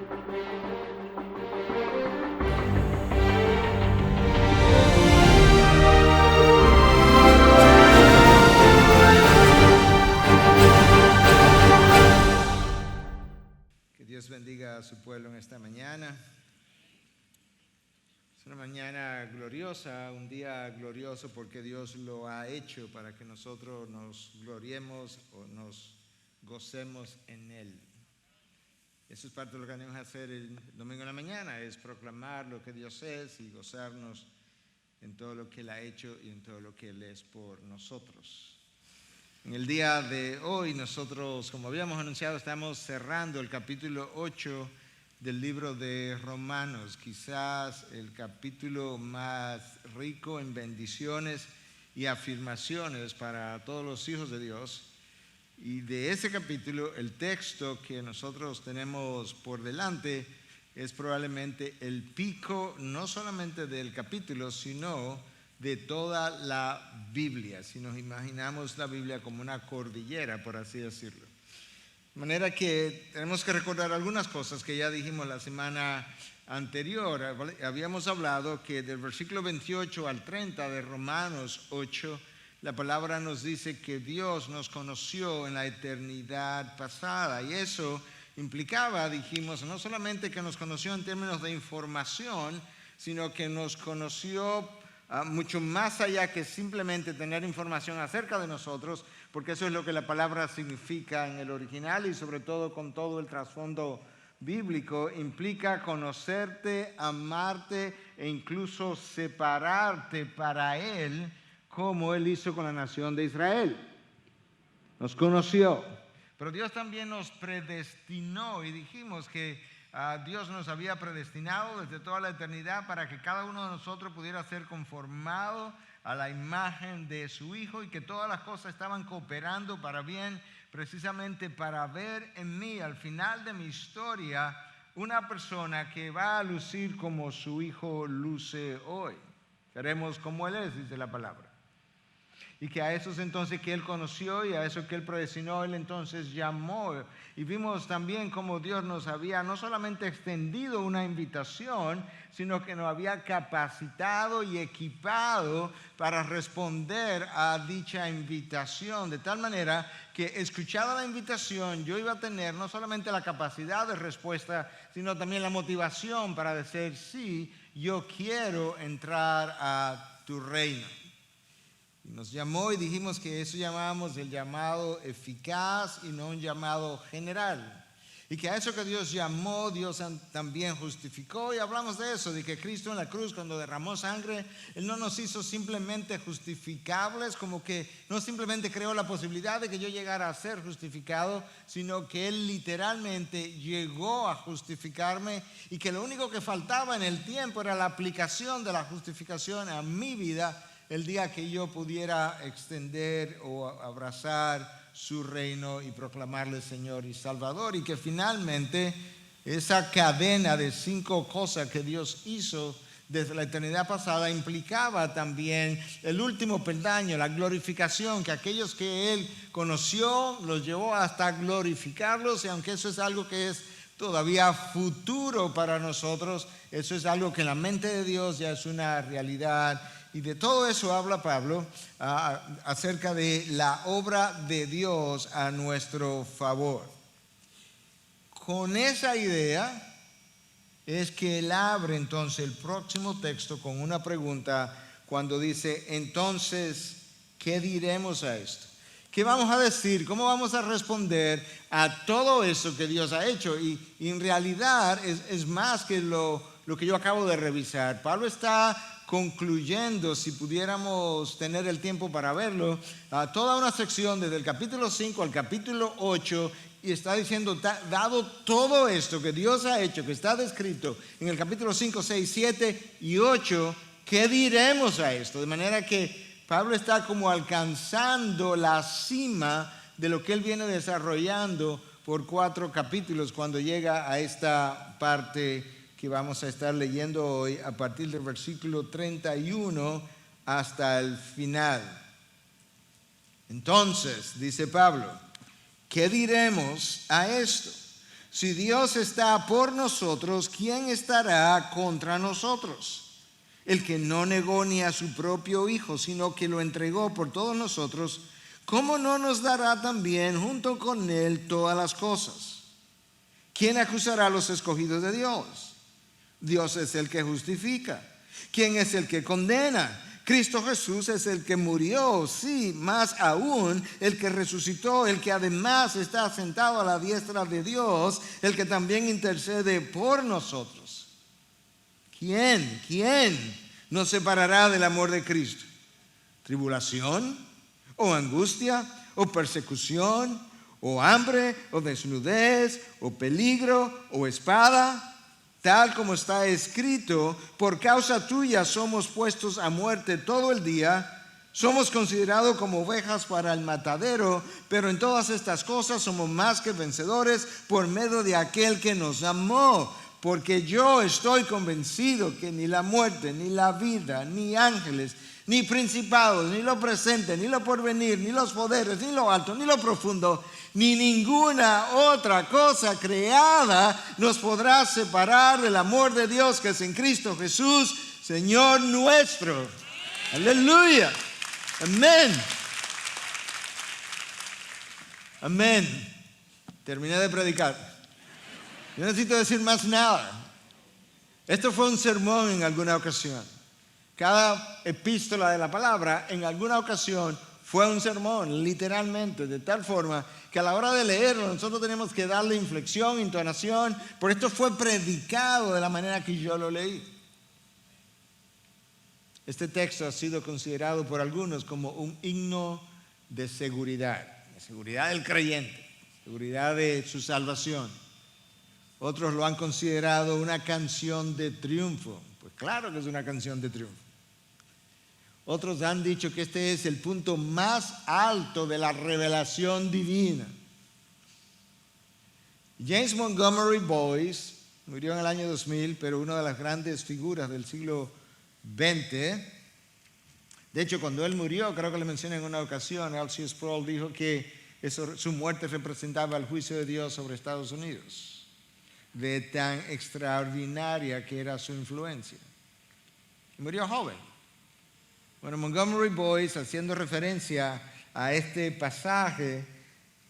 Dios bendiga a su pueblo en esta mañana. Es una mañana gloriosa, un día glorioso porque Dios lo ha hecho para que nosotros nos gloriemos o nos gocemos en Él. Eso es parte de lo que venimos a hacer el domingo en la mañana, es proclamar lo que Dios es y gozarnos en todo lo que Él ha hecho y en todo lo que Él es por nosotros. En el día de hoy nosotros, como habíamos anunciado, estamos cerrando el capítulo 8 del libro de Romanos, quizás el capítulo más rico en bendiciones y afirmaciones para todos los hijos de Dios. Y de ese capítulo, el texto que nosotros tenemos por delante es probablemente el pico, no solamente del capítulo, sino de toda la Biblia, si nos imaginamos la Biblia como una cordillera, por así decirlo. De manera que tenemos que recordar algunas cosas que ya dijimos la semana anterior. Habíamos hablado que del versículo 28 al 30 de Romanos 8, la palabra nos dice que Dios nos conoció en la eternidad pasada. Y eso implicaba, dijimos, no solamente que nos conoció en términos de información, sino que nos conoció mucho más allá que simplemente tener información acerca de nosotros, porque eso es lo que la palabra significa en el original y sobre todo con todo el trasfondo bíblico, implica conocerte, amarte e incluso separarte para Él, como Él hizo con la nación de Israel. Nos conoció, pero Dios también nos predestinó y dijimos que Dios nos había predestinado desde toda la eternidad para que cada uno de nosotros pudiera ser conformado a la imagen de su Hijo y que todas las cosas estaban cooperando para bien, precisamente para ver en mí, al final de mi historia, una persona que va a lucir como su Hijo luce hoy. Seremos como Él es, dice la palabra. Y que a esos entonces que Él conoció y a esos que Él predestinó, Él entonces llamó. Y vimos también cómo Dios nos había no solamente extendido una invitación, sino que nos había capacitado y equipado para responder a dicha invitación. De tal manera que escuchada la invitación, yo iba a tener no solamente la capacidad de respuesta, sino también la motivación para decir, sí, yo quiero entrar a tu reino. Nos llamó y dijimos que eso llamábamos el llamado eficaz y no un llamado general. Y que a eso que Dios llamó, Dios también justificó. Y hablamos de eso, de que Cristo en la cruz, cuando derramó sangre, Él no nos hizo simplemente justificables, como que no simplemente creó la posibilidad de que yo llegara a ser justificado, sino que Él literalmente llegó a justificarme y que lo único que faltaba en el tiempo era la aplicación de la justificación a mi vida, el día que yo pudiera extender o abrazar su reino y proclamarle Señor y Salvador. Y que finalmente esa cadena de 5 cosas que Dios hizo desde la eternidad pasada implicaba también el último peldaño, la glorificación, que aquellos que Él conoció los llevó hasta glorificarlos. Y aunque eso es algo que es todavía futuro para nosotros, eso es algo que en la mente de Dios ya es una realidad. Y de todo eso habla Pablo acerca de la obra de Dios a nuestro favor. Con esa idea es que él abre entonces el próximo texto con una pregunta cuando dice, entonces, ¿qué diremos a esto? ¿Qué vamos a decir? ¿Cómo vamos a responder a todo eso que Dios ha hecho? Y en realidad es más que lo que yo acabo de revisar. Pablo está concluyendo, si pudiéramos tener el tiempo para verlo, toda una sección desde el capítulo 5 al capítulo 8, y está diciendo, dado todo esto que Dios ha hecho, que está descrito en el capítulo 5, 6, 7 y 8, ¿qué diremos a esto? De manera que Pablo está como alcanzando la cima de lo que él viene desarrollando por 4 capítulos cuando llega a esta parte que vamos a estar leyendo hoy a partir del versículo 31 hasta el final. Entonces, dice Pablo, ¿qué diremos a esto? Si Dios está por nosotros, ¿quién estará contra nosotros? El que no negó ni a su propio Hijo, sino que lo entregó por todos nosotros, ¿cómo no nos dará también junto con Él todas las cosas? ¿Quién acusará a los escogidos de Dios? Dios es el que justifica. ¿Quién es el que condena? Cristo Jesús es el que murió, sí, más aún el que resucitó, el que además está sentado a la diestra de Dios, el que también intercede por nosotros. ¿Quién nos separará del amor de Cristo? ¿Tribulación? ¿O angustia? ¿O persecución? ¿O hambre? ¿O desnudez? ¿O peligro? ¿O espada? Tal como está escrito, por causa tuya somos puestos a muerte todo el día, somos considerados como ovejas para el matadero, pero en todas estas cosas somos más que vencedores por medio de aquel que nos amó. Porque yo estoy convencido que ni la muerte, ni la vida, ni ángeles, ni principados, ni lo presente, ni lo porvenir, ni los poderes, ni lo alto, ni lo profundo, ni ninguna otra cosa creada nos podrá separar del amor de Dios que es en Cristo Jesús, Señor nuestro. Aleluya. Amén. Amén. Terminé de predicar. No necesito decir más nada. Esto fue un sermón en alguna ocasión. Cada epístola de la palabra en alguna ocasión fue un sermón, literalmente, de tal forma que a la hora de leerlo nosotros tenemos que darle inflexión, entonación. Por esto fue predicado de la manera que yo lo leí. Este texto ha sido considerado por algunos como un himno de seguridad del creyente, seguridad de su salvación. Otros lo han considerado una canción de triunfo. Pues claro que es una canción de triunfo. Otros han dicho que este es el punto más alto de la revelación divina. James Montgomery Boyce murió en el año 2000, pero una de las grandes figuras del siglo XX. De hecho, cuando él murió, creo que le mencioné en una ocasión, L.C. Sproul dijo que su muerte representaba el juicio de Dios sobre Estados Unidos, de tan extraordinaria que era su influencia. Y murió joven. Bueno, Montgomery Boyce, haciendo referencia a este pasaje,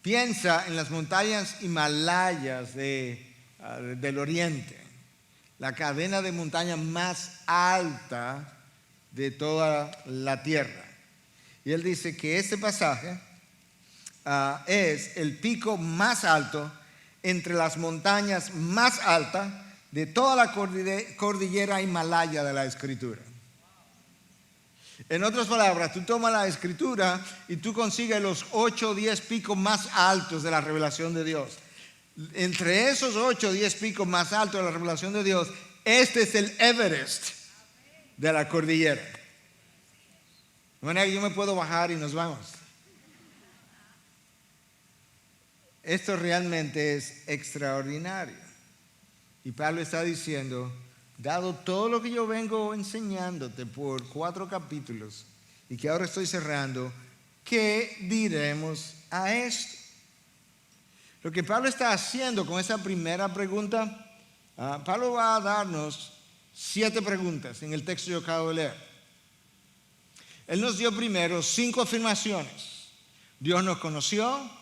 piensa en las montañas Himalayas del Oriente, la cadena de montañas más alta de toda la tierra. Y él dice que este pasaje es el pico más alto entre las montañas más altas de toda la cordillera Himalaya de la Escritura. En otras palabras, tú tomas la Escritura y tú consigues los 8 o 10 picos más altos de la revelación de Dios. Entre esos 8 o 10 picos más altos de la revelación de Dios, este es el Everest de la cordillera. De manera que yo me puedo bajar y nos vamos. Esto realmente es extraordinario. Y Pablo está diciendo, dado todo lo que yo vengo enseñándote por 4 capítulos y que ahora estoy cerrando, ¿qué diremos a esto? Lo que Pablo está haciendo con esa primera pregunta, Pablo va a darnos 7 preguntas en el texto que yo acabo de leer. Él nos dio primero 5 afirmaciones. Dios nos conoció,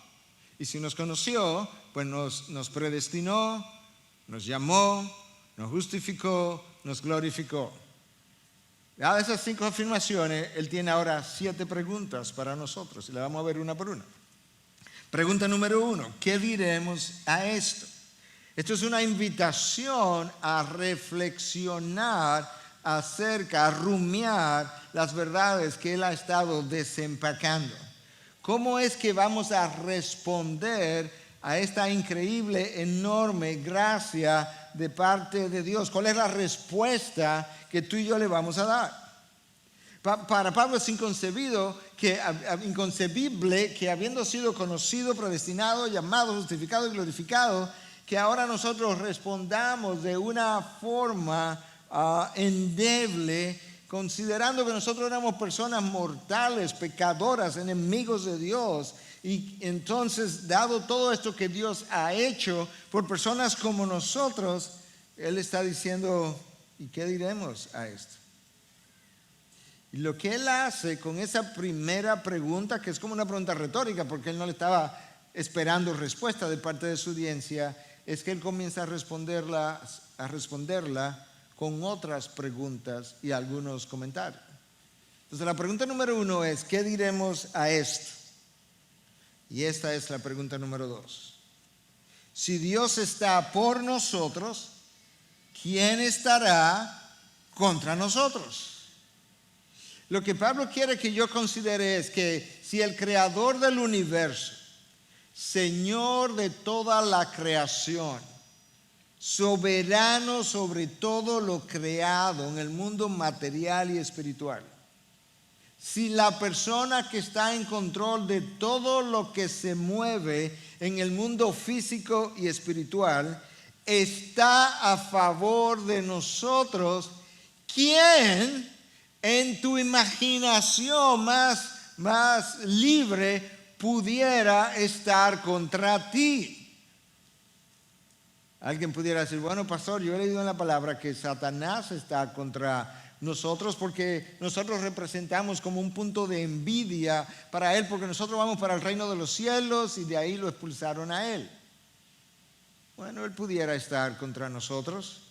y si nos conoció, pues nos predestinó, nos llamó, nos justificó, nos glorificó. Dadas esas 5 afirmaciones, él tiene ahora 7 preguntas para nosotros y las vamos a ver una por una. Pregunta número 1, ¿qué diremos a esto? Esto es una invitación a reflexionar acerca, a rumiar las verdades que él ha estado desempacando. ¿Cómo es que vamos a responder a esta increíble, enorme gracia de parte de Dios? ¿Cuál es la respuesta que tú y yo le vamos a dar? Para Pablo es inconcebible que habiendo sido conocido, predestinado, llamado, justificado y glorificado, que ahora nosotros respondamos de una forma endeble, considerando que nosotros éramos personas mortales, pecadoras, enemigos de Dios, Y entonces, dado todo esto que Dios ha hecho por personas como nosotros, Él está diciendo, ¿y qué diremos a esto? Y lo que Él hace con esa primera pregunta, que es como una pregunta retórica, porque Él no le estaba esperando respuesta de parte de su audiencia, es que Él comienza a responderla con otras preguntas y algunos comentarios. Entonces la pregunta número 1 es, ¿qué diremos a esto? Y esta es la pregunta número 2. Si Dios está por nosotros, ¿quién estará contra nosotros? Lo que Pablo quiere que yo considere es que si el creador del universo, Señor de toda la creación, soberano sobre todo lo creado en el mundo material y espiritual, si la persona que está en control de todo lo que se mueve en el mundo físico y espiritual está a favor de nosotros, ¿quién en tu imaginación más libre pudiera estar contra ti? Alguien pudiera decir, bueno, pastor, yo he leído en la palabra que Satanás está contra nosotros porque nosotros representamos como un punto de envidia para él, porque nosotros vamos para el reino de los cielos y de ahí lo expulsaron a él. Bueno, él pudiera estar contra nosotros.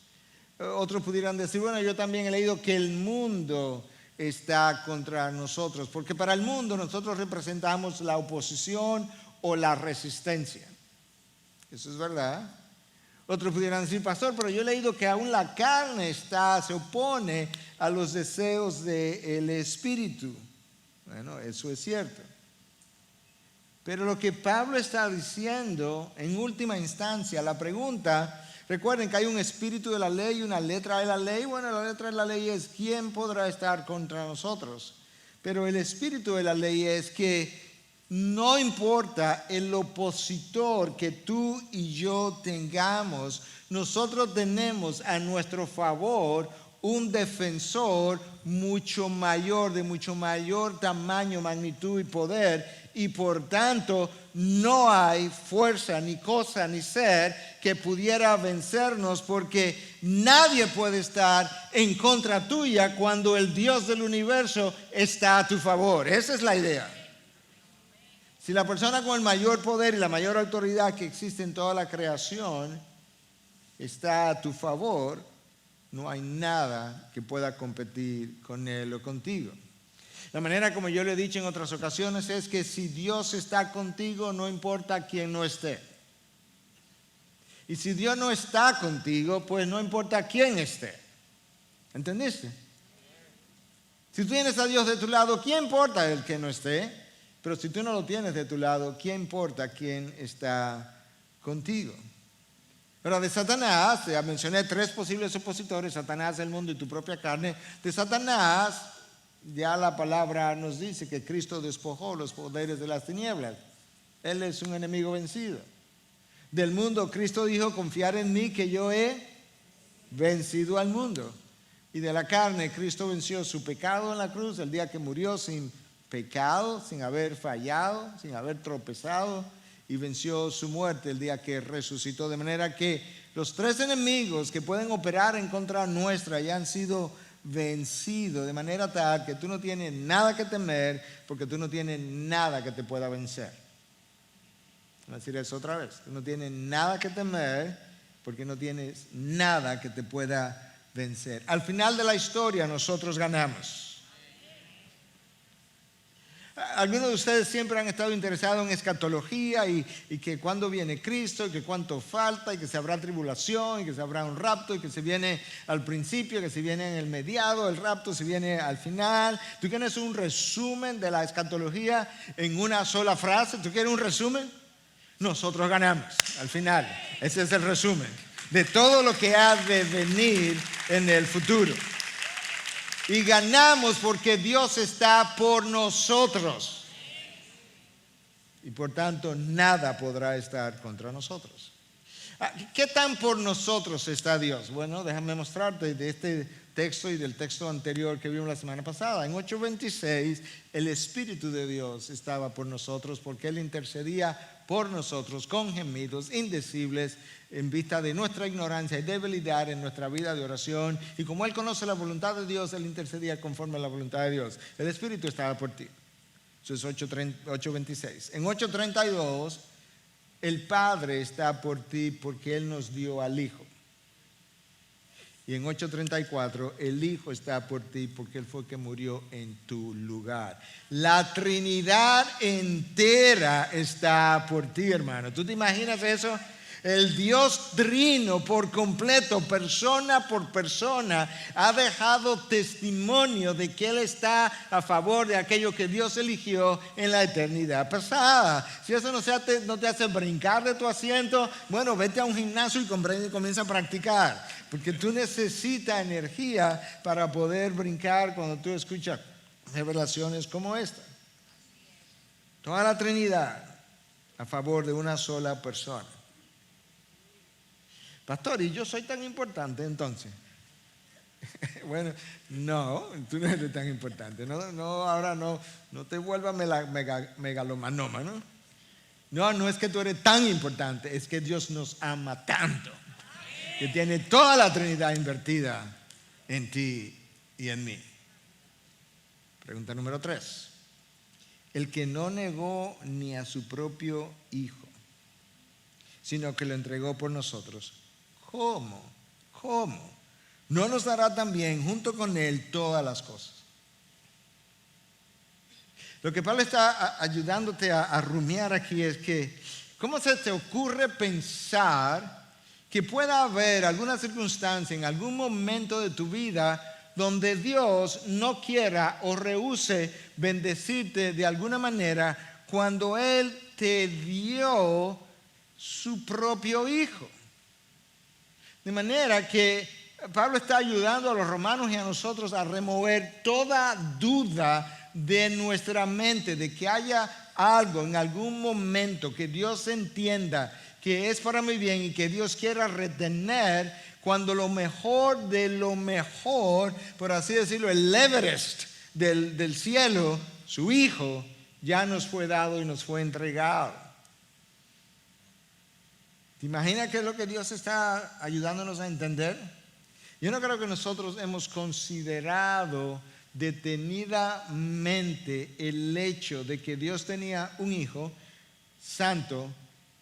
Otros pudieran decir, bueno, yo también he leído que el mundo está contra nosotros, porque para el mundo nosotros representamos la oposición o la resistencia. Eso es verdad. Otros pudieran decir, pastor, pero yo he leído que aún la carne se opone a los deseos del espíritu. Bueno, eso es cierto. Pero lo que Pablo está diciendo, en última instancia, la pregunta, recuerden que hay un espíritu de la ley y una letra de la ley. Bueno, la letra de la ley es ¿quién podrá estar contra nosotros? Pero el espíritu de la ley es que no importa el opositor que tú y yo tengamos, nosotros tenemos a nuestro favor un defensor mucho mayor, de mucho mayor tamaño, magnitud y poder, y por tanto no hay fuerza, ni cosa, ni ser que pudiera vencernos, porque nadie puede estar en contra tuya cuando el Dios del universo está a tu favor. Esa es la idea. Si la persona con el mayor poder y la mayor autoridad que existe en toda la creación está a tu favor, no hay nada que pueda competir con él o contigo. La manera como yo le he dicho en otras ocasiones es que si Dios está contigo, no importa quién no esté. Y si Dios no está contigo, pues no importa quién esté. ¿Entendiste? Si tú tienes a Dios de tu lado, ¿quién importa el que no esté? Pero si tú no lo tienes de tu lado, ¿quién importa quién está contigo? Ahora, de Satanás, ya mencioné 3 posibles opositores: Satanás, el mundo y tu propia carne. De Satanás, ya la palabra nos dice que Cristo despojó los poderes de las tinieblas. Él es un enemigo vencido. Del mundo, Cristo dijo, confiar en mí que yo he vencido al mundo. Y de la carne, Cristo venció su pecado en la cruz el día que murió sin pecado, sin haber fallado, sin haber tropezado, y venció su muerte el día que resucitó. De manera que los 3 enemigos que pueden operar en contra nuestra ya han sido vencidos, de manera tal que tú no tienes nada que temer, porque tú no tienes nada que te pueda vencer. Voy a decir eso otra vez: tú no tienes nada que temer, porque no tienes nada que te pueda vencer. Al final de la historia nosotros ganamos. Algunos de ustedes siempre han estado interesados en escatología y que cuándo viene Cristo, y que cuánto falta, y que se habrá tribulación, y que se habrá un rapto, y que se viene al principio, que se viene en el mediado, el rapto se viene al final. ¿Tú quieres un resumen de la escatología en una sola frase? ¿Tú quieres un resumen? Nosotros ganamos al final. Ese es el resumen de todo lo que ha de venir en el futuro. Y ganamos porque Dios está por nosotros. Y por tanto, nada podrá estar contra nosotros. ¿Qué tan por nosotros está Dios? Bueno, déjame mostrarte de este texto y del texto anterior que vimos la semana pasada. En 8:26, el Espíritu de Dios estaba por nosotros porque Él intercedía por nosotros con gemidos indecibles en vista de nuestra ignorancia y debilidad en nuestra vida de oración. Y como Él conoce la voluntad de Dios, Él intercedía conforme a la voluntad de Dios. El Espíritu estaba por ti. Eso es 8:26. En 8:32, el Padre está por ti porque Él nos dio al Hijo. Y en 8:34, el Hijo está por ti porque Él fue el que murió en tu lugar. La Trinidad entera está por ti, hermano. ¿Tú te imaginas eso? El Dios trino por completo, persona por persona, ha dejado testimonio de que Él está a favor de aquello que Dios eligió en la eternidad pasada. Si eso no te hace brincar de tu asiento, bueno, vete a un gimnasio y comienza a practicar. Porque tú necesitas energía para poder brincar cuando tú escuchas revelaciones como esta. Toda la Trinidad a favor de una sola persona. Pastor, ¿y yo soy tan importante entonces? Bueno, no, tú no eres tan importante. Ahora no te vuelvas megalomanoma, ¿no? No es que tú eres tan importante, es que Dios nos ama tanto, que tiene toda la Trinidad invertida en ti y en mí. Pregunta número 3. El que no negó ni a su propio Hijo, sino que lo entregó por nosotros. ¿Cómo? ¿No nos dará también junto con Él todas las cosas? Lo que Pablo está ayudándote a rumiar aquí es que, ¿cómo se te ocurre pensar que pueda haber alguna circunstancia en algún momento de tu vida donde Dios no quiera o rehúse bendecirte de alguna manera cuando Él te dio su propio Hijo? De manera que Pablo está ayudando a los romanos y a nosotros a remover toda duda de nuestra mente, de que haya algo en algún momento que Dios entienda que es para mi bien y que Dios quiera retener cuando lo mejor de lo mejor, por así decirlo, el Everest del cielo, su Hijo, ya nos fue dado y nos fue entregado. ¿Te imaginas qué es lo que Dios está ayudándonos a entender? Yo no creo que nosotros hemos considerado detenidamente el hecho de que Dios tenía un Hijo santo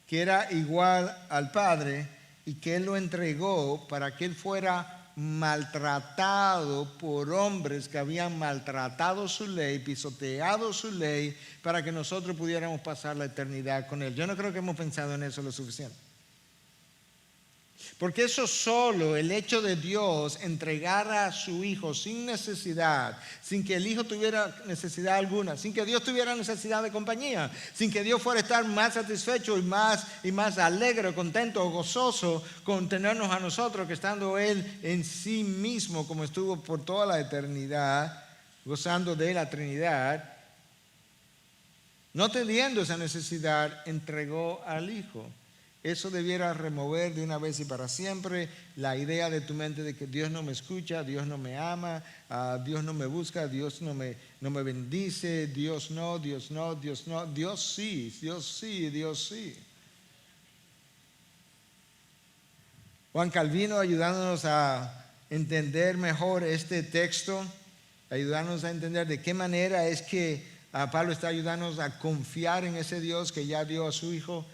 que era igual al Padre y que Él lo entregó para que Él fuera maltratado por hombres que habían maltratado su ley, pisoteado su ley, para que nosotros pudiéramos pasar la eternidad con Él. Yo no creo que hemos pensado en eso lo suficiente. Porque eso solo, el hecho de Dios entregar a su Hijo sin necesidad, sin que el Hijo tuviera necesidad alguna, sin que Dios tuviera necesidad de compañía, sin que Dios fuera a estar más satisfecho y más alegre, contento, gozoso con tenernos a nosotros que estando Él en sí mismo, como estuvo por toda la eternidad, gozando de la Trinidad, no teniendo esa necesidad, entregó al Hijo. Eso debiera remover de una vez y para siempre la idea de tu mente de que Dios no me escucha, Dios no me ama, Dios no me busca, Dios no me bendice, Dios no. Dios sí. Juan Calvino, ayudándonos a entender mejor este texto, ayudándonos a entender de qué manera es que Pablo está ayudándonos a confiar en ese Dios que ya dio a su Hijo.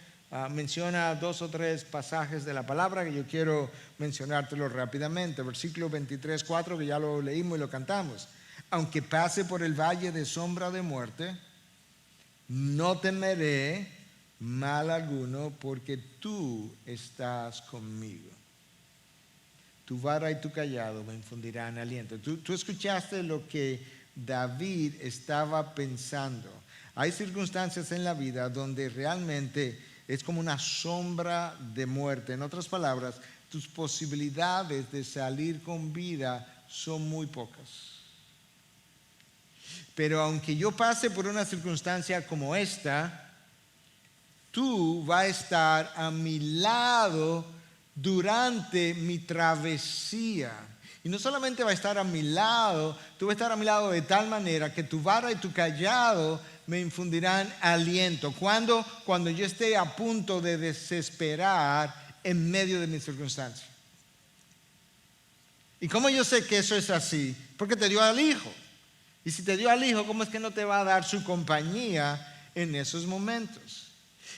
Menciona 2 o 3 pasajes de la palabra que yo quiero mencionártelo rápidamente. Versículo 23:4, que ya lo leímos y lo cantamos. Aunque pase por el valle de sombra de muerte, no temeré mal alguno, porque tú estás conmigo. Tu vara y tu callado me infundirán aliento. Tú escuchaste lo que David estaba pensando. Hay circunstancias en la vida donde realmente es como una sombra de muerte. En otras palabras, tus posibilidades de salir con vida son muy pocas. Pero aunque yo pase por una circunstancia como esta, tú vas a estar a mi lado durante mi travesía. Y no solamente va a estar a mi lado, tú vas a estar a mi lado de tal manera que tu vara y tu callado me infundirán aliento. Cuando yo esté a punto de desesperar en medio de mis circunstancias. ¿Y cómo yo sé que eso es así? Porque te dio al Hijo. Y si te dio al Hijo, ¿cómo es que no te va a dar su compañía en esos momentos?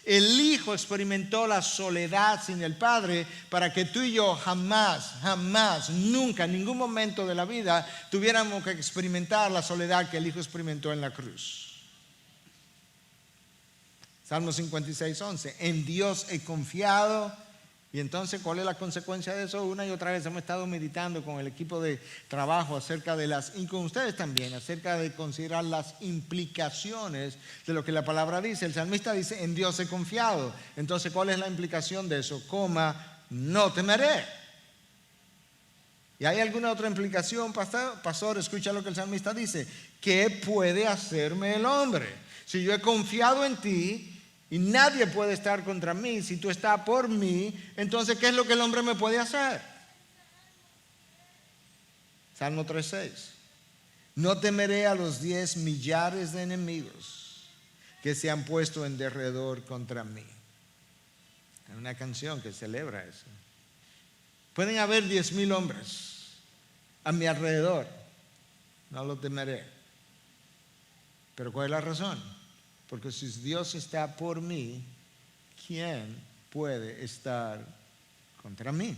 El Hijo experimentó la soledad sin el Padre para que tú y yo jamás, nunca, en ningún momento de la vida tuviéramos que experimentar la soledad que el Hijo experimentó en la cruz. Salmo 56:11. En Dios he confiado. Y entonces, ¿cuál es la consecuencia de eso? Una y otra vez hemos estado meditando con el equipo de trabajo acerca de y con ustedes también, acerca de considerar las implicaciones de lo que la palabra dice. El salmista dice, en Dios he confiado. Entonces, ¿cuál es la implicación de eso? No temeré. ¿Y hay alguna otra implicación, pastor? Escucha lo que el salmista dice. ¿Qué puede hacerme el hombre? Si yo he confiado en ti, y nadie puede estar contra mí, si tú estás por mí, entonces ¿qué es lo que el hombre me puede hacer? Salmo 3:6. No temeré a los 10 millares de enemigos que se han puesto en derredor contra mí. Hay una canción que celebra eso. Pueden haber 10,000 hombres a mi alrededor, no lo temeré. Pero ¿cuál es la razón? Porque si Dios está por mí, ¿quién puede estar contra mí?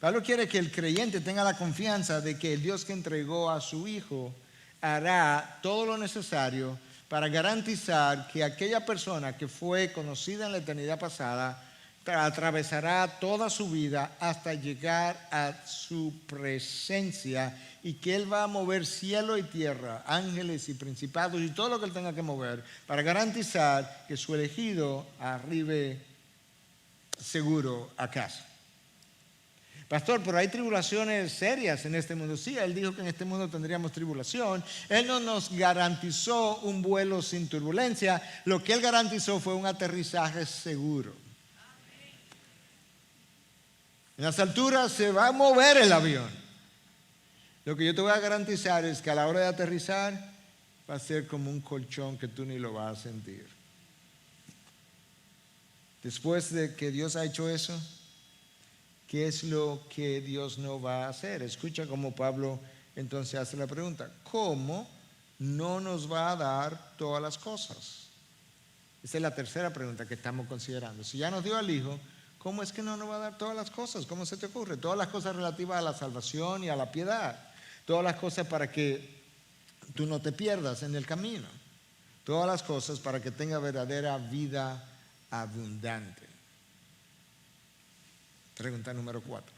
Pablo quiere que el creyente tenga la confianza de que el Dios que entregó a su Hijo hará todo lo necesario para garantizar que aquella persona que fue conocida en la eternidad pasada atravesará toda su vida hasta llegar a su presencia, y que Él va a mover cielo y tierra, ángeles y principados y todo lo que Él tenga que mover para garantizar que su elegido arribe seguro a casa. Pastor, pero hay tribulaciones serias en este mundo. Sí, Él dijo que en este mundo tendríamos tribulación. Él no nos garantizó un vuelo sin turbulencia. Lo que Él garantizó fue un aterrizaje seguro. En las alturas se va a mover el avión. Lo que yo te voy a garantizar es que a la hora de aterrizar va a ser como un colchón que tú ni lo vas a sentir. Después de que Dios ha hecho eso, ¿qué es lo que Dios no va a hacer? Escucha cómo Pablo entonces hace la pregunta. ¿Cómo no nos va a dar todas las cosas? Esa es la tercera pregunta que estamos considerando. Si ya nos dio al Hijo, ¿cómo es que no nos va a dar todas las cosas? ¿Cómo se te ocurre? Todas las cosas relativas a la salvación y a la piedad. Todas las cosas para que tú no te pierdas en el camino. Todas las cosas para que tenga verdadera vida abundante. Pregunta número 4.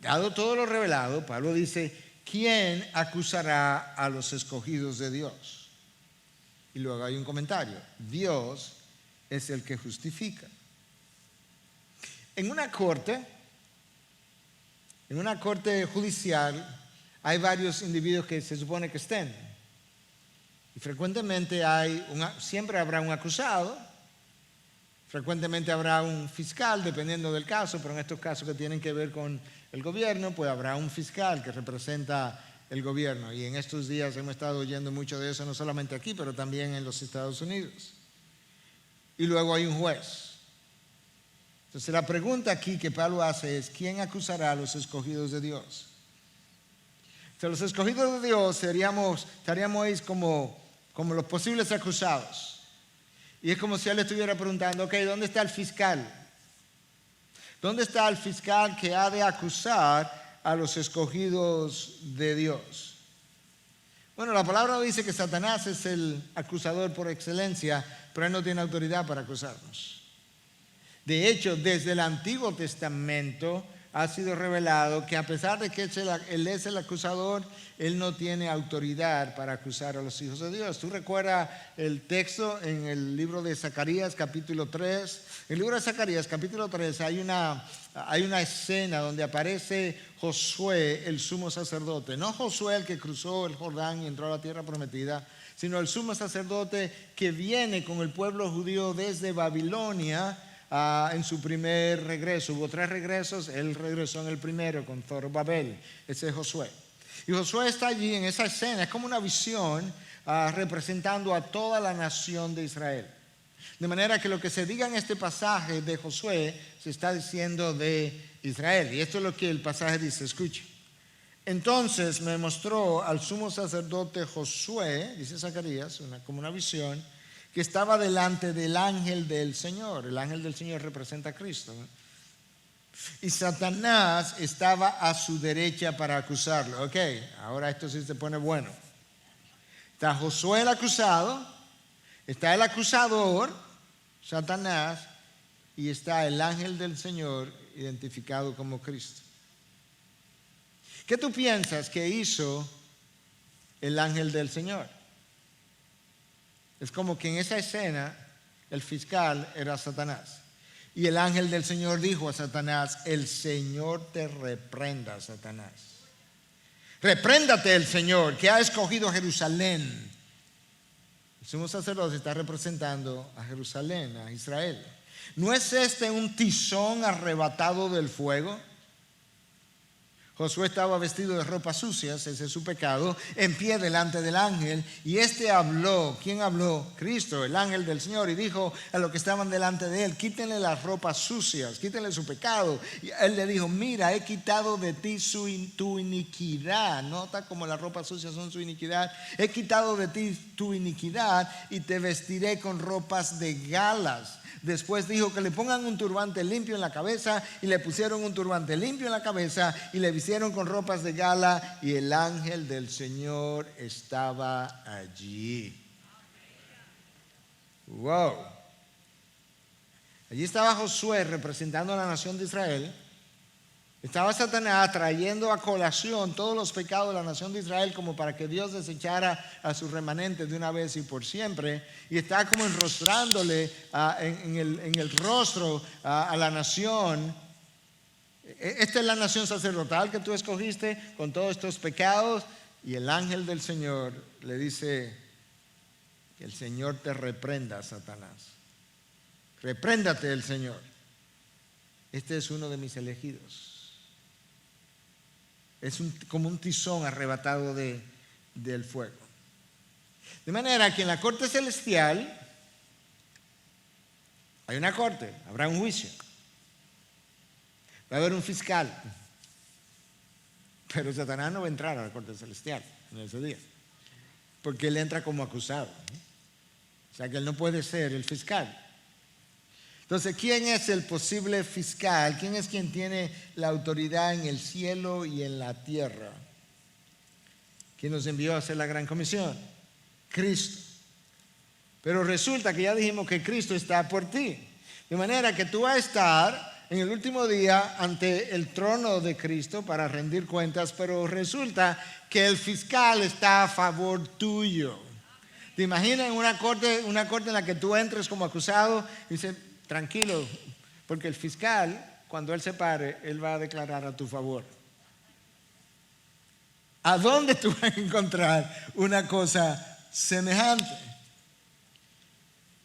Dado todo lo revelado, Pablo dice, ¿quién acusará a los escogidos de Dios? Y luego hay un comentario. Dios es el que justifica. En una corte judicial hay varios individuos que se supone que estén. Y frecuentemente siempre habrá un acusado, frecuentemente habrá un fiscal, dependiendo del caso, pero en estos casos que tienen que ver con el gobierno, pues habrá un fiscal que representa el gobierno. Y en estos días hemos estado oyendo mucho de eso, no solamente aquí, pero también en los Estados Unidos. Y luego hay un juez. Entonces la pregunta aquí que Pablo hace es, ¿quién acusará a los escogidos de Dios? O sea, los escogidos de Dios estaríamos ahí como los posibles acusados. Y es como si él estuviera preguntando, ok, ¿dónde está el fiscal? ¿Dónde está el fiscal que ha de acusar a los escogidos de Dios? Bueno, la palabra dice que Satanás es el acusador por excelencia, pero él no tiene autoridad para acusarnos. De hecho, desde el Antiguo Testamento ha sido revelado que a pesar de que él es el acusador, él no tiene autoridad para acusar a los hijos de Dios. ¿Tú recuerdas el texto en el libro de Zacarías capítulo 3? En el libro de Zacarías capítulo 3 hay una escena donde aparece Josué, el sumo sacerdote. No Josué el que cruzó el Jordán y entró a la tierra prometida, sino el sumo sacerdote que viene con el pueblo judío desde Babilonia en su primer regreso. Hubo 3 regresos, él regresó en el primero con Zorobabel, ese es Josué. Y Josué está allí en esa escena, es como una visión representando a toda la nación de Israel. De manera que lo que se diga en este pasaje de Josué se está diciendo de Israel. Y esto es lo que el pasaje dice, escuche. Entonces me mostró al sumo sacerdote Josué, dice Zacarías, como una visión, que estaba delante del ángel del Señor. El ángel del Señor representa a Cristo, ¿no? Y Satanás estaba a su derecha para acusarlo. Ok, ahora esto sí se pone bueno. Está Josué el acusado, está el acusador, Satanás, y está el ángel del Señor identificado como Cristo. ¿Qué tú piensas que hizo el ángel del Señor? Es como que en esa escena el fiscal era Satanás. Y el ángel del Señor dijo a Satanás, el Señor te reprenda, Satanás. Repréndate el Señor que ha escogido Jerusalén. El sumo sacerdote está representando a Jerusalén, a Israel. ¿No es este un tizón arrebatado del fuego? Josué estaba vestido de ropas sucias, ese es su pecado, en pie delante del ángel. Y este habló, ¿quién habló? Cristo, el ángel del Señor, y dijo a los que estaban delante de él, quítenle las ropas sucias, quítenle su pecado. Y él le dijo, mira, he quitado de ti tu iniquidad. Nota como las ropas sucias son su iniquidad. He quitado de ti tu iniquidad y te vestiré con ropas de galas. Después dijo que le pongan un turbante limpio en la cabeza, y le pusieron un turbante limpio en la cabeza y le vistieron con ropas de gala, y el ángel del Señor estaba allí. Wow. Allí estaba Josué representando a la nación de Israel. Estaba Satanás trayendo a colación todos los pecados de la nación de Israel como para que Dios desechara a sus remanentes de una vez y por siempre. Y está como enrostrándole en el rostro a la nación. Esta es la nación sacerdotal que tú escogiste con todos estos pecados. Y el ángel del Señor le dice que el Señor te reprenda, Satanás. Repréndate el Señor. Este es uno de mis elegidos. Es como un tizón arrebatado del fuego. De manera que en la corte celestial hay una corte, habrá un juicio. Va a haber un fiscal. Pero Satanás no va a entrar a la corte celestial en ese día, porque él entra como acusado, ¿no? O sea que él no puede ser el fiscal. Entonces, ¿quién es el posible fiscal? ¿Quién es quien tiene la autoridad en el cielo y en la tierra? ¿Quién nos envió a hacer la gran comisión? Cristo. Pero resulta que ya dijimos que Cristo está por ti. De manera que tú vas a estar en el último día ante el trono de Cristo para rendir cuentas, pero resulta que el fiscal está a favor tuyo. ¿Te imaginas una corte en la que tú entres como acusado y dices, tranquilo, porque el fiscal, cuando él se pare, él va a declarar a tu favor? ¿A dónde tú vas a encontrar una cosa semejante?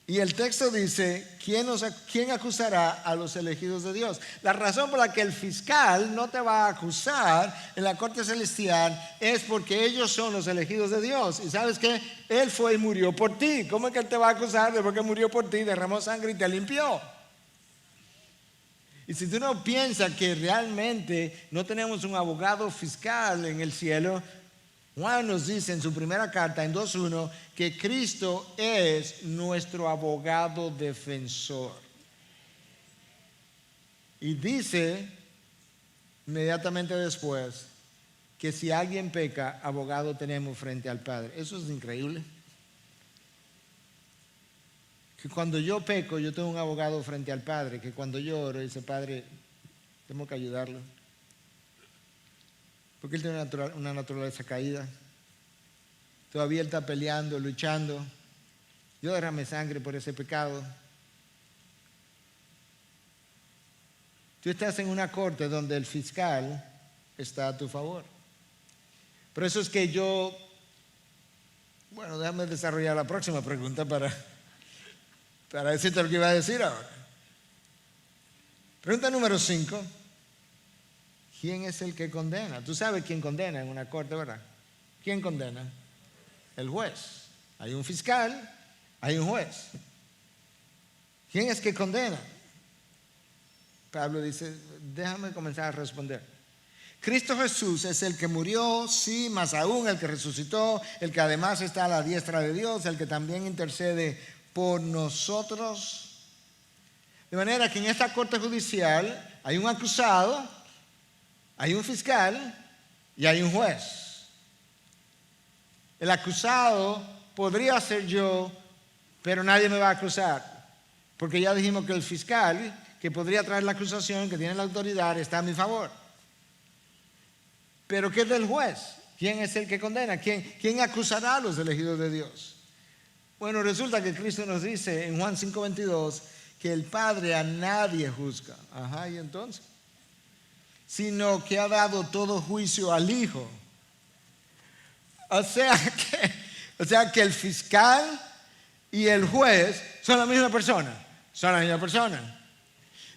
Y el texto dice, ¿quién acusará a los elegidos de Dios? La razón por la que el fiscal no te va a acusar en la corte celestial es porque ellos son los elegidos de Dios. Y ¿sabes qué? Él fue y murió por ti. ¿Cómo es que él te va a acusar después que murió por ti, derramó sangre y te limpió? Y si tú no piensas que realmente no tenemos un abogado fiscal en el cielo, Juan nos dice en su primera carta, en 2:1, que Cristo es nuestro abogado defensor. Y dice inmediatamente después que si alguien peca, abogado tenemos frente al Padre. Eso es increíble. Que cuando yo peco, yo tengo un abogado frente al Padre, que cuando yo oro, dice, Padre, tengo que ayudarlo. Porque él tiene una naturaleza caída. Todavía él está peleando, luchando. Yo derramé sangre por ese pecado. Tú estás en una corte donde el fiscal está a tu favor. Por eso es que déjame desarrollar la próxima pregunta para decirte lo que iba a decir ahora. Pregunta número 5. ¿Quién es el que condena? Tú sabes quién condena en una corte, ¿verdad? ¿Quién condena? El juez. Hay un fiscal, hay un juez. ¿Quién es que condena? Pablo dice, déjame comenzar a responder. Cristo Jesús es el que murió, sí, más aún el que resucitó, el que además está a la diestra de Dios, el que también intercede por nosotros. De manera que en esta corte judicial hay un acusado, hay un fiscal y hay un juez. El acusado podría ser yo, pero nadie me va a acusar, porque ya dijimos que el fiscal, que podría traer la acusación, que tiene la autoridad, está a mi favor. Pero ¿qué es del juez? ¿Quién es el que condena? ¿Quién acusará a los elegidos de Dios? Bueno, resulta que Cristo nos dice en Juan 5:22 que el Padre a nadie juzga. Ajá, ¿y entonces? Sino que ha dado todo juicio al Hijo. O sea que el fiscal y el juez son la misma persona. Son la misma persona.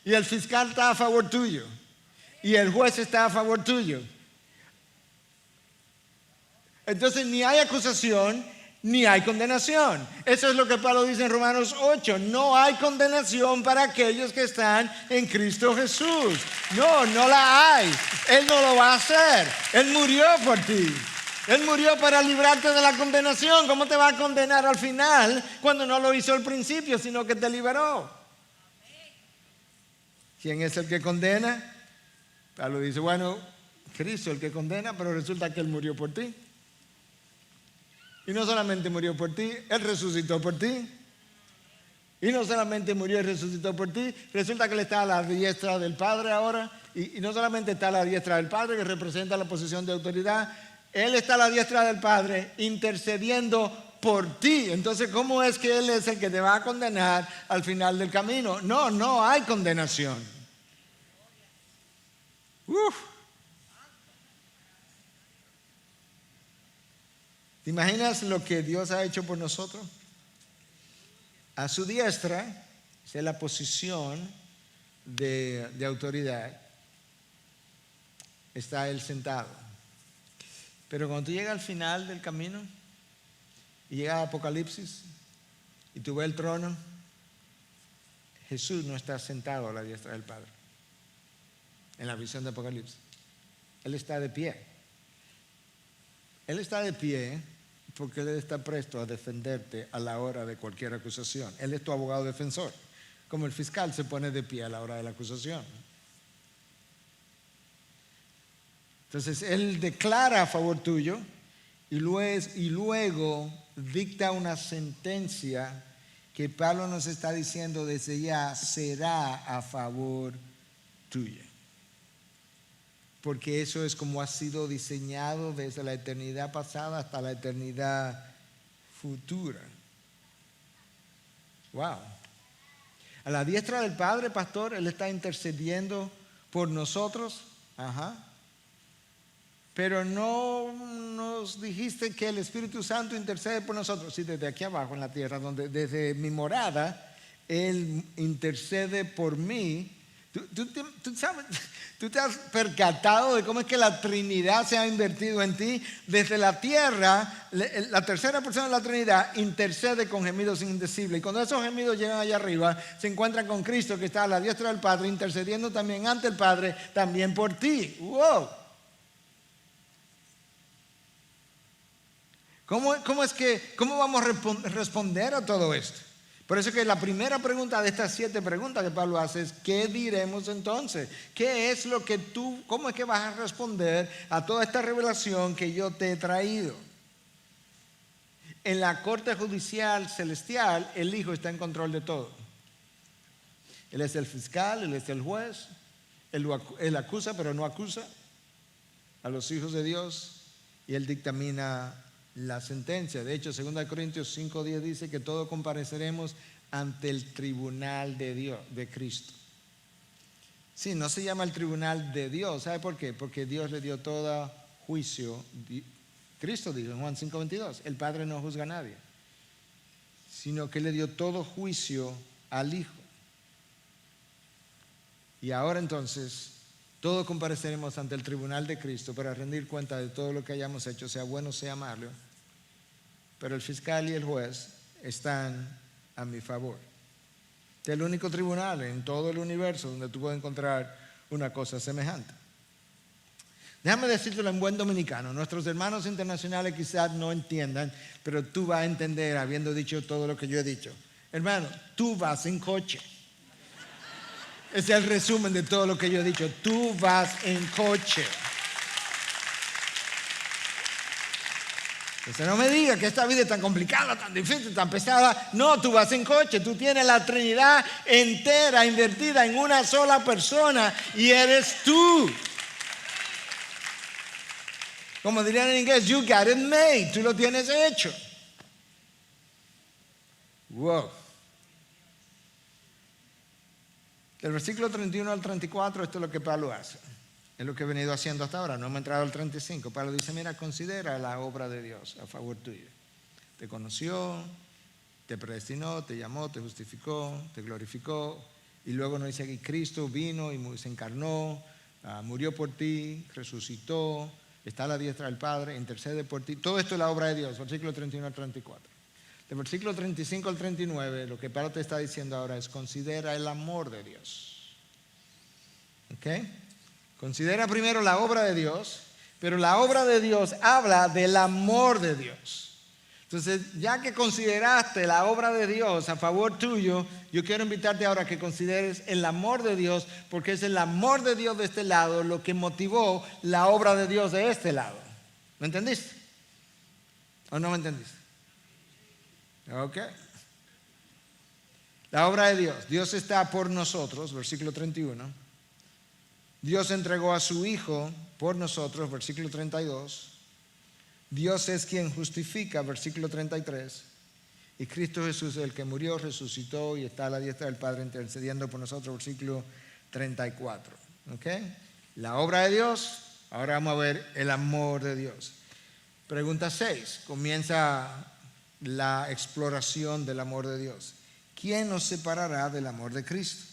Y el fiscal está a favor tuyo. Y el juez está a favor tuyo. Entonces ni hay acusación ni hay condenación. Eso es lo que Pablo dice en Romanos 8. No hay condenación para aquellos que están en Cristo Jesús. No la hay. Él no lo va a hacer. Él murió por ti. Él murió para librarte de la condenación. ¿Cómo te va a condenar al final cuando no lo hizo al principio, sino que te liberó? ¿Quién es el que condena? Pablo dice, bueno, Cristo el que condena, pero resulta que Él murió por ti. Y no solamente murió por ti, Él resucitó por ti. Y no solamente murió y resucitó por ti, resulta que Él está a la diestra del Padre ahora. Y no solamente está a la diestra del Padre, que representa la posición de autoridad, Él está a la diestra del Padre intercediendo por ti. Entonces, ¿cómo es que Él es el que te va a condenar al final del camino? No hay condenación. ¿Te imaginas lo que Dios ha hecho por nosotros? A su diestra, esa es la posición de autoridad, está Él sentado. Pero cuando tú llegas al final del camino y llegas a Apocalipsis y tú ves el trono, Jesús no está sentado a la diestra del Padre. En la visión de Apocalipsis, Él está de pie. Él está de pie porque Él está presto a defenderte a la hora de cualquier acusación. Él es tu abogado defensor, como el fiscal se pone de pie a la hora de la acusación. Entonces Él declara a favor tuyo y luego dicta una sentencia que Pablo nos está diciendo desde ya será a favor tuyo. Porque eso es como ha sido diseñado desde la eternidad pasada hasta la eternidad futura. Wow. A la diestra del Padre, pastor, Él está intercediendo por nosotros. Ajá. Pero no nos dijiste que el Espíritu Santo intercede por nosotros. Sí, desde aquí abajo en la tierra, donde desde mi morada, Él intercede por mí. ¿Tú te has percatado de cómo es que la Trinidad se ha invertido en ti? Desde la tierra, la tercera persona de la Trinidad intercede con gemidos indecibles. Y cuando esos gemidos llegan allá arriba, se encuentran con Cristo que está a la diestra del Padre, intercediendo también ante el Padre, también por ti. ¡Wow! ¿Cómo vamos a responder a todo esto? Por eso que la primera pregunta de estas 7 preguntas que Pablo hace es, ¿qué diremos entonces? ¿Qué es lo que cómo es que vas a responder a toda esta revelación que yo te he traído? En la corte judicial celestial, el Hijo está en control de todo. Él es el fiscal, Él es el juez, Él acusa pero no acusa a los hijos de Dios y Él dictamina la sentencia. De hecho, 2 Corintios 5:10 dice que todos compareceremos ante el tribunal de Dios, de Cristo. Sí, no se llama el tribunal de Dios. ¿Sabe por qué? Porque Dios le dio todo juicio. Cristo dijo en Juan 5:22, el Padre no juzga a nadie, sino que le dio todo juicio al Hijo. Y ahora entonces, todos compareceremos ante el tribunal de Cristo para rendir cuenta de todo lo que hayamos hecho, sea bueno, sea malo. Pero el fiscal y el juez están a mi favor. Este es el único tribunal en todo el universo donde tú puedes encontrar una cosa semejante. Déjame decírtelo en buen dominicano. Nuestros hermanos internacionales quizás no entiendan, pero tú vas a entender habiendo dicho todo lo que yo he dicho. Hermano, tú vas en coche. Ese es el resumen de todo lo que yo he dicho. Tú vas en coche. Entonces no me diga que esta vida es tan complicada, tan difícil, tan pesada. No, tú vas en coche. Tú tienes la Trinidad entera invertida en una sola persona y eres tú. Como dirían en inglés, you got it made. Tú lo tienes hecho. Wow. Del versículo 31 al 34, esto es lo que Pablo hace. Es lo que he venido haciendo hasta ahora. No hemos entrado al 35. Pablo dice, mira, considera la obra de Dios a favor tuyo. Te conoció, te predestinó, te llamó, te justificó, te glorificó. Y luego nos dice aquí, Cristo vino y se encarnó, murió por ti, resucitó, está a la diestra del Padre, intercede por ti. Todo esto es la obra de Dios, versículo 31 al 34. Del versículo 35 al 39, lo que Pablo te está diciendo ahora es, considera el amor de Dios. ¿Ok? Considera primero la obra de Dios, pero la obra de Dios habla del amor de Dios. Entonces, ya que consideraste la obra de Dios a favor tuyo, yo quiero invitarte ahora a que consideres el amor de Dios, porque es el amor de Dios de este lado lo que motivó la obra de Dios de este lado. ¿Me entendiste? ¿O no me entendiste? Ok. La obra de Dios. Dios está por nosotros, versículo 31. Dios entregó a su Hijo por nosotros, versículo 32. Dios es quien justifica, versículo 33. Y Cristo Jesús, el que murió, resucitó y está a la diestra del Padre intercediendo por nosotros, versículo 34. ¿Ok? La obra de Dios. Ahora vamos a ver el amor de Dios. Pregunta 6. Comienza la exploración del amor de Dios. ¿Quién nos separará del amor de Cristo?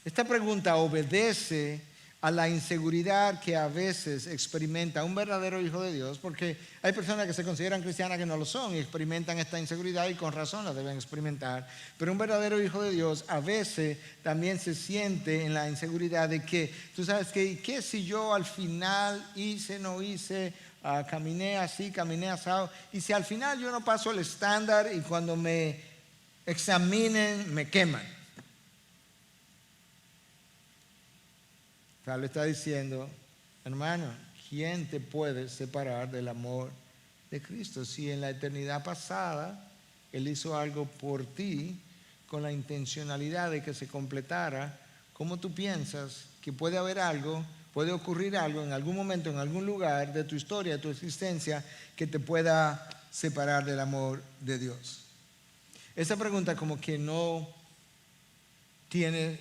Esta pregunta obedece a la inseguridad que a veces experimenta un verdadero hijo de Dios, porque hay personas que se consideran cristianas que no lo son y experimentan esta inseguridad y con razón la deben experimentar. Pero un verdadero hijo de Dios a veces también se siente en la inseguridad de que, tú sabes que, ¿qué si yo al final hice, no hice, caminé así, caminé asado? Y si al final yo no paso el estándar y cuando me examinen me queman. Pablo está diciendo, hermano, ¿quién te puede separar del amor de Cristo? Si en la eternidad pasada Él hizo algo por ti con la intencionalidad de que se completara, ¿cómo tú piensas que puede haber algo, puede ocurrir algo en algún momento, en algún lugar de tu historia, de tu existencia, que te pueda separar del amor de Dios? Esa pregunta como que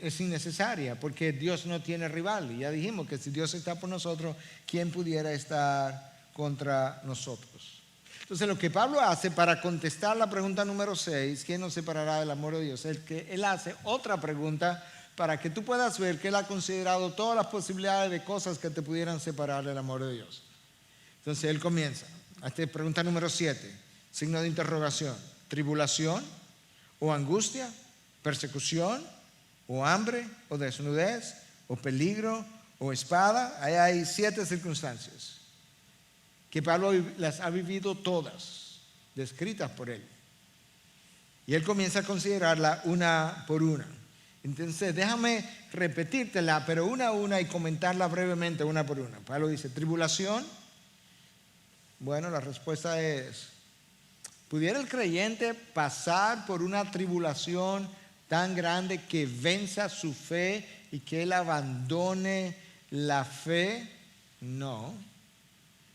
es innecesaria, porque Dios no tiene rival. Y ya dijimos que si Dios está por nosotros, ¿quién pudiera estar contra nosotros? Entonces lo que Pablo hace para contestar la pregunta número 6, ¿quién nos separará del amor de Dios? Es que él hace otra pregunta para que tú puedas ver que él ha considerado todas las posibilidades de cosas que te pudieran separar del amor de Dios. Entonces él comienza. Esta pregunta número 7, signo de interrogación: tribulación o angustia, persecución o hambre, o desnudez, o peligro, o espada. Ahí hay 7 circunstancias que Pablo las ha vivido todas, descritas por él. Y él comienza a considerarla una por una. Entonces déjame repetírtela, pero una a una, y comentarla brevemente una por una. Pablo dice, tribulación. Bueno, la respuesta es, ¿pudiera el creyente pasar por una tribulación tan grande que venza su fe y que él abandone la fe? No.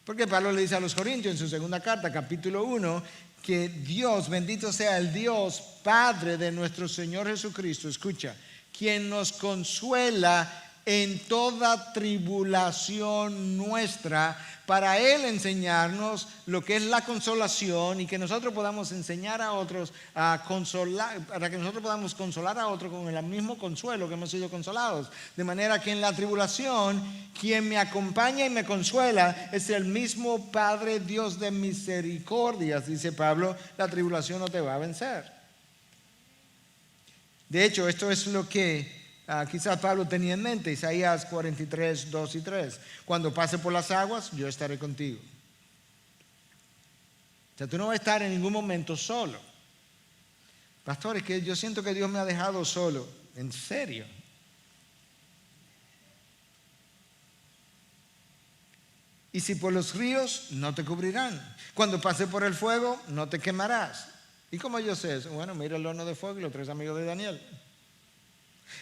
Porque Pablo le dice a los Corintios en su segunda carta, capítulo 1, que Dios, bendito sea el Dios Padre de nuestro Señor Jesucristo, escucha, quien nos consuela en toda tribulación nuestra, para Él enseñarnos lo que es la consolación y que nosotros podamos enseñar a otros a consolar, para que nosotros podamos consolar a otros con el mismo consuelo que hemos sido consolados. De manera que en la tribulación, quien me acompaña y me consuela es el mismo Padre Dios de misericordias, dice Pablo. La tribulación no te va a vencer. De hecho, esto es lo que quizás Pablo tenía en mente, Isaías 43, 2 y 3. Cuando pase por las aguas, yo estaré contigo. O sea, tú no vas a estar en ningún momento solo. Pastor, es que yo siento que Dios me ha dejado solo. ¿En serio? Y si por los ríos, no te cubrirán. Cuando pase por el fuego, no te quemarás. ¿Y cómo yo sé eso? Bueno, mira el horno de fuego y los 3 amigos de Daniel.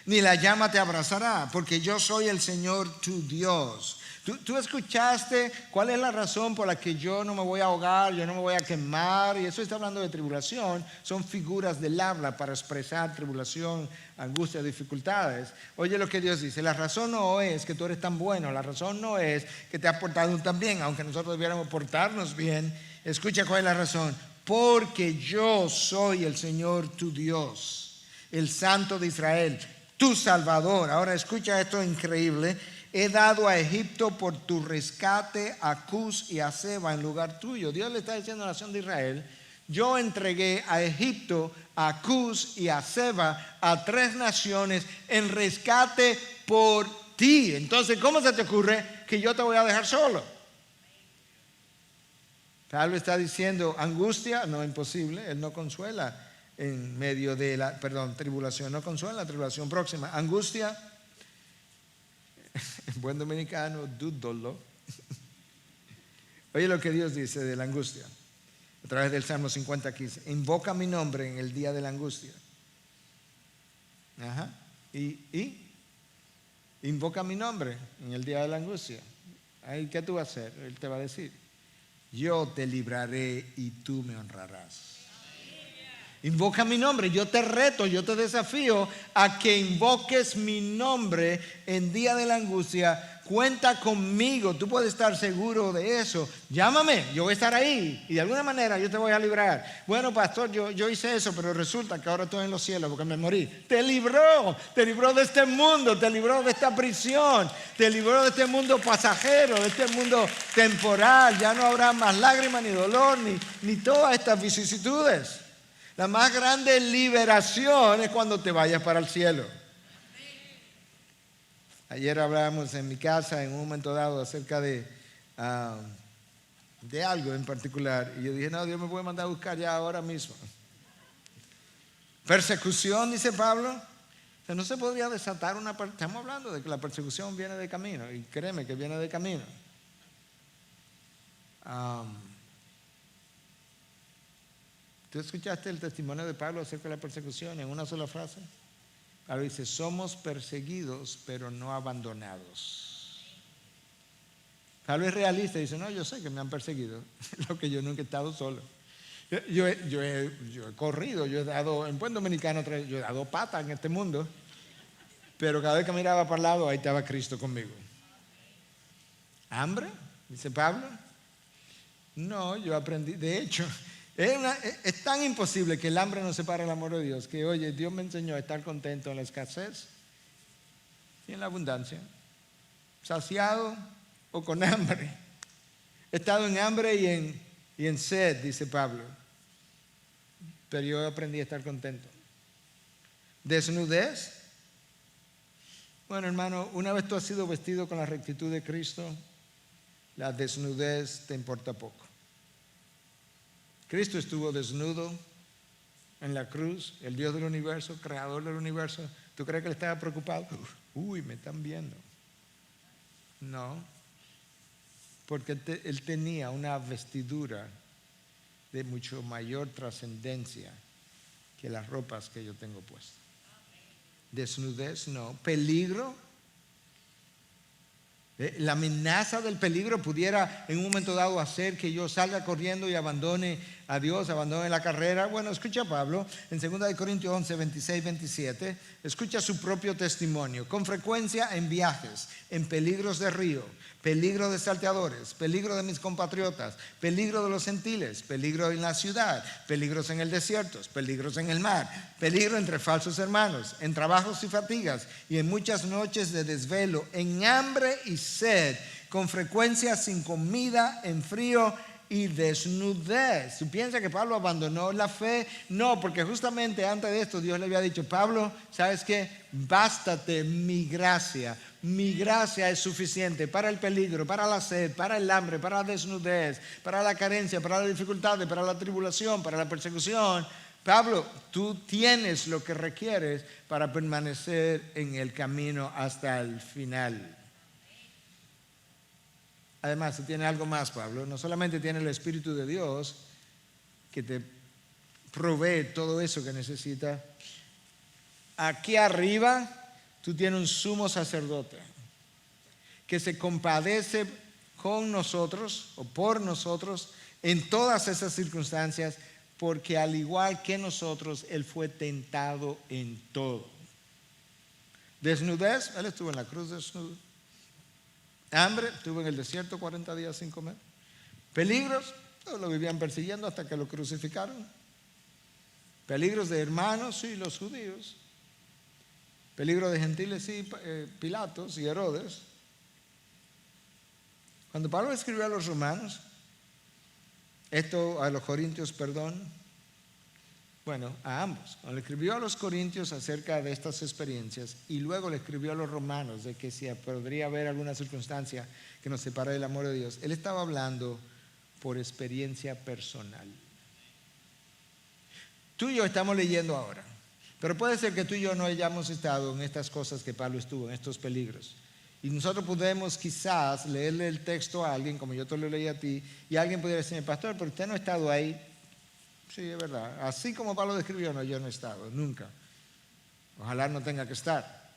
Ni la llama te abrazará, porque yo soy el Señor tu Dios. ¿Tú escuchaste cuál es la razón por la que yo no me voy a ahogar, yo no me voy a quemar? Y eso está hablando de tribulación. Son figuras del habla para expresar tribulación, angustia, dificultades. Oye lo que Dios dice: la razón no es que tú eres tan bueno, la razón no es que te has portado tan bien, aunque nosotros debiéramos portarnos bien. Escucha cuál es la razón: porque yo soy el Señor tu Dios, el Santo de Israel, tu Salvador. Ahora escucha esto increíble: he dado a Egipto por tu rescate a Cus y a Seba en lugar tuyo. Dios le está diciendo a la nación de Israel: yo entregué a Egipto, a Cus y a Seba, a 3 naciones en rescate por ti. Entonces, ¿cómo se te ocurre que yo te voy a dejar solo? Pablo está diciendo: angustia, no, imposible. Él no consuela en medio de la, tribulación, no consuela la tribulación próxima. Angustia, en buen dominicano, dúdolo. Oye lo que Dios dice de la angustia a través del Salmo 50:15: invoca mi nombre en el día de la angustia. Ajá. Y invoca mi nombre en el día de la angustia. Ahí, ¿qué tú vas a hacer? Él te va a decir: yo te libraré y tú me honrarás. Invoca mi nombre. Yo te reto, yo te desafío a que invoques mi nombre en día de la angustia. Cuenta conmigo, tú puedes estar seguro de eso. Llámame, yo voy a estar ahí y de alguna manera yo te voy a librar. Bueno, pastor, yo hice eso, pero resulta que ahora estoy en los cielos porque me morí. Te libró de este mundo, te libró de esta prisión, te libró de este mundo pasajero, de este mundo temporal. Ya no habrá más lágrimas, ni dolor, ni todas estas vicisitudes. La más grande liberación es cuando te vayas para el cielo. Ayer hablábamos en mi casa en un momento dado acerca de algo en particular. Y yo dije: no, Dios me puede mandar a buscar ya ahora mismo. Persecución, dice Pablo. O sea, no se podría desatar una... Estamos hablando de que la persecución viene de camino. Y créeme que viene de camino. ¿Tú escuchaste el testimonio de Pablo acerca de la persecución en una sola frase? Pablo dice: somos perseguidos pero no abandonados. Pablo es realista y dice: no, yo sé que me han perseguido, lo que yo nunca he estado solo. Yo he corrido, yo he dado, en buen dominicano, yo he dado pata en este mundo, pero cada vez que miraba para el lado, ahí estaba Cristo conmigo. ¿Hambre? Dice Pablo. No, yo aprendí, de hecho, es tan imposible que el hambre nos separe del amor de Dios, que oye, Dios me enseñó a estar contento en la escasez y en la abundancia, saciado o con hambre. He estado en hambre y en sed, dice Pablo, pero yo aprendí a estar contento. Desnudez. Bueno, hermano, una vez tú has sido vestido con la rectitud de Cristo, la desnudez te importa poco. Cristo estuvo desnudo en la cruz, el Dios del universo, creador del universo. ¿Tú crees que él estaba preocupado? Uy, me están viendo. No, porque él tenía una vestidura de mucho mayor trascendencia que las ropas que yo tengo puestas. Desnudez, no. Peligro. La amenaza del peligro pudiera en un momento dado hacer que yo salga corriendo y abandone a Dios, abandonen la carrera. Bueno, escucha a Pablo en 2 Corintios 11, 26, 27. Escucha su propio testimonio. Con frecuencia en viajes, en peligros de río, peligro de salteadores, peligro de mis compatriotas, peligro de los gentiles, peligro en la ciudad, peligros en el desierto, peligros en el mar, peligro entre falsos hermanos, en trabajos y fatigas, y en muchas noches de desvelo, en hambre y sed, con frecuencia sin comida, en frío y desnudez. ¿Tú piensas que Pablo abandonó la fe? No, porque justamente antes de esto Dios le había dicho: Pablo, ¿sabes qué? Bástate mi gracia. Mi gracia es suficiente para el peligro, para la sed, para el hambre, para la desnudez, para la carencia, para las dificultades, para la tribulación, para la persecución. Pablo, tú tienes lo que requieres para permanecer en el camino hasta el final. Además, tú tienes algo más, Pablo. No solamente tienes el Espíritu de Dios que te provee todo eso que necesitas. Aquí arriba tú tienes un sumo sacerdote que se compadece con nosotros o por nosotros en todas esas circunstancias, porque al igual que nosotros, Él fue tentado en todo. Desnudez, Él estuvo en la cruz desnudo. Hambre, estuvo en el desierto 40 días sin comer. Peligros, lo vivían persiguiendo hasta que lo crucificaron. Peligros de hermanos, sí, los judíos. Peligro de gentiles, sí, Pilatos y Herodes. Cuando Pablo escribió a los romanos, a los corintios, bueno, a ambos. Cuando le escribió a los corintios acerca de estas experiencias y luego le escribió a los romanos de que si podría haber alguna circunstancia que nos separe del amor de Dios, él estaba hablando por experiencia personal. Tú y yo estamos leyendo ahora, pero puede ser que tú y yo no hayamos estado en estas cosas que Pablo estuvo, en estos peligros. Y nosotros podemos quizás leerle el texto a alguien, como yo te lo leí a ti, y alguien pudiera decirme: pastor, pero usted no ha estado ahí. Sí, es verdad. Así como Pablo describió, no, yo no he estado, nunca. Ojalá no tenga que estar.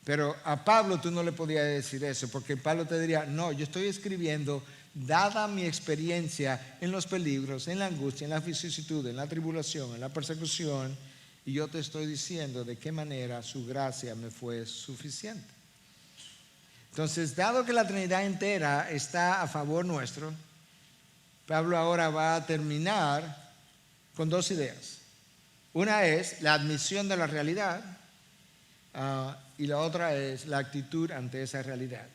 Pero a Pablo tú no le podías decir eso, porque Pablo te diría: no, yo estoy escribiendo dada mi experiencia en los peligros, en la angustia, en la vicisitud, en la tribulación, en la persecución, y yo te estoy diciendo de qué manera su gracia me fue suficiente. Entonces, dado que la Trinidad entera está a favor nuestro, Pablo ahora va a terminar con dos ideas. Una es la admisión de la realidad y la otra es la actitud ante esa realidad.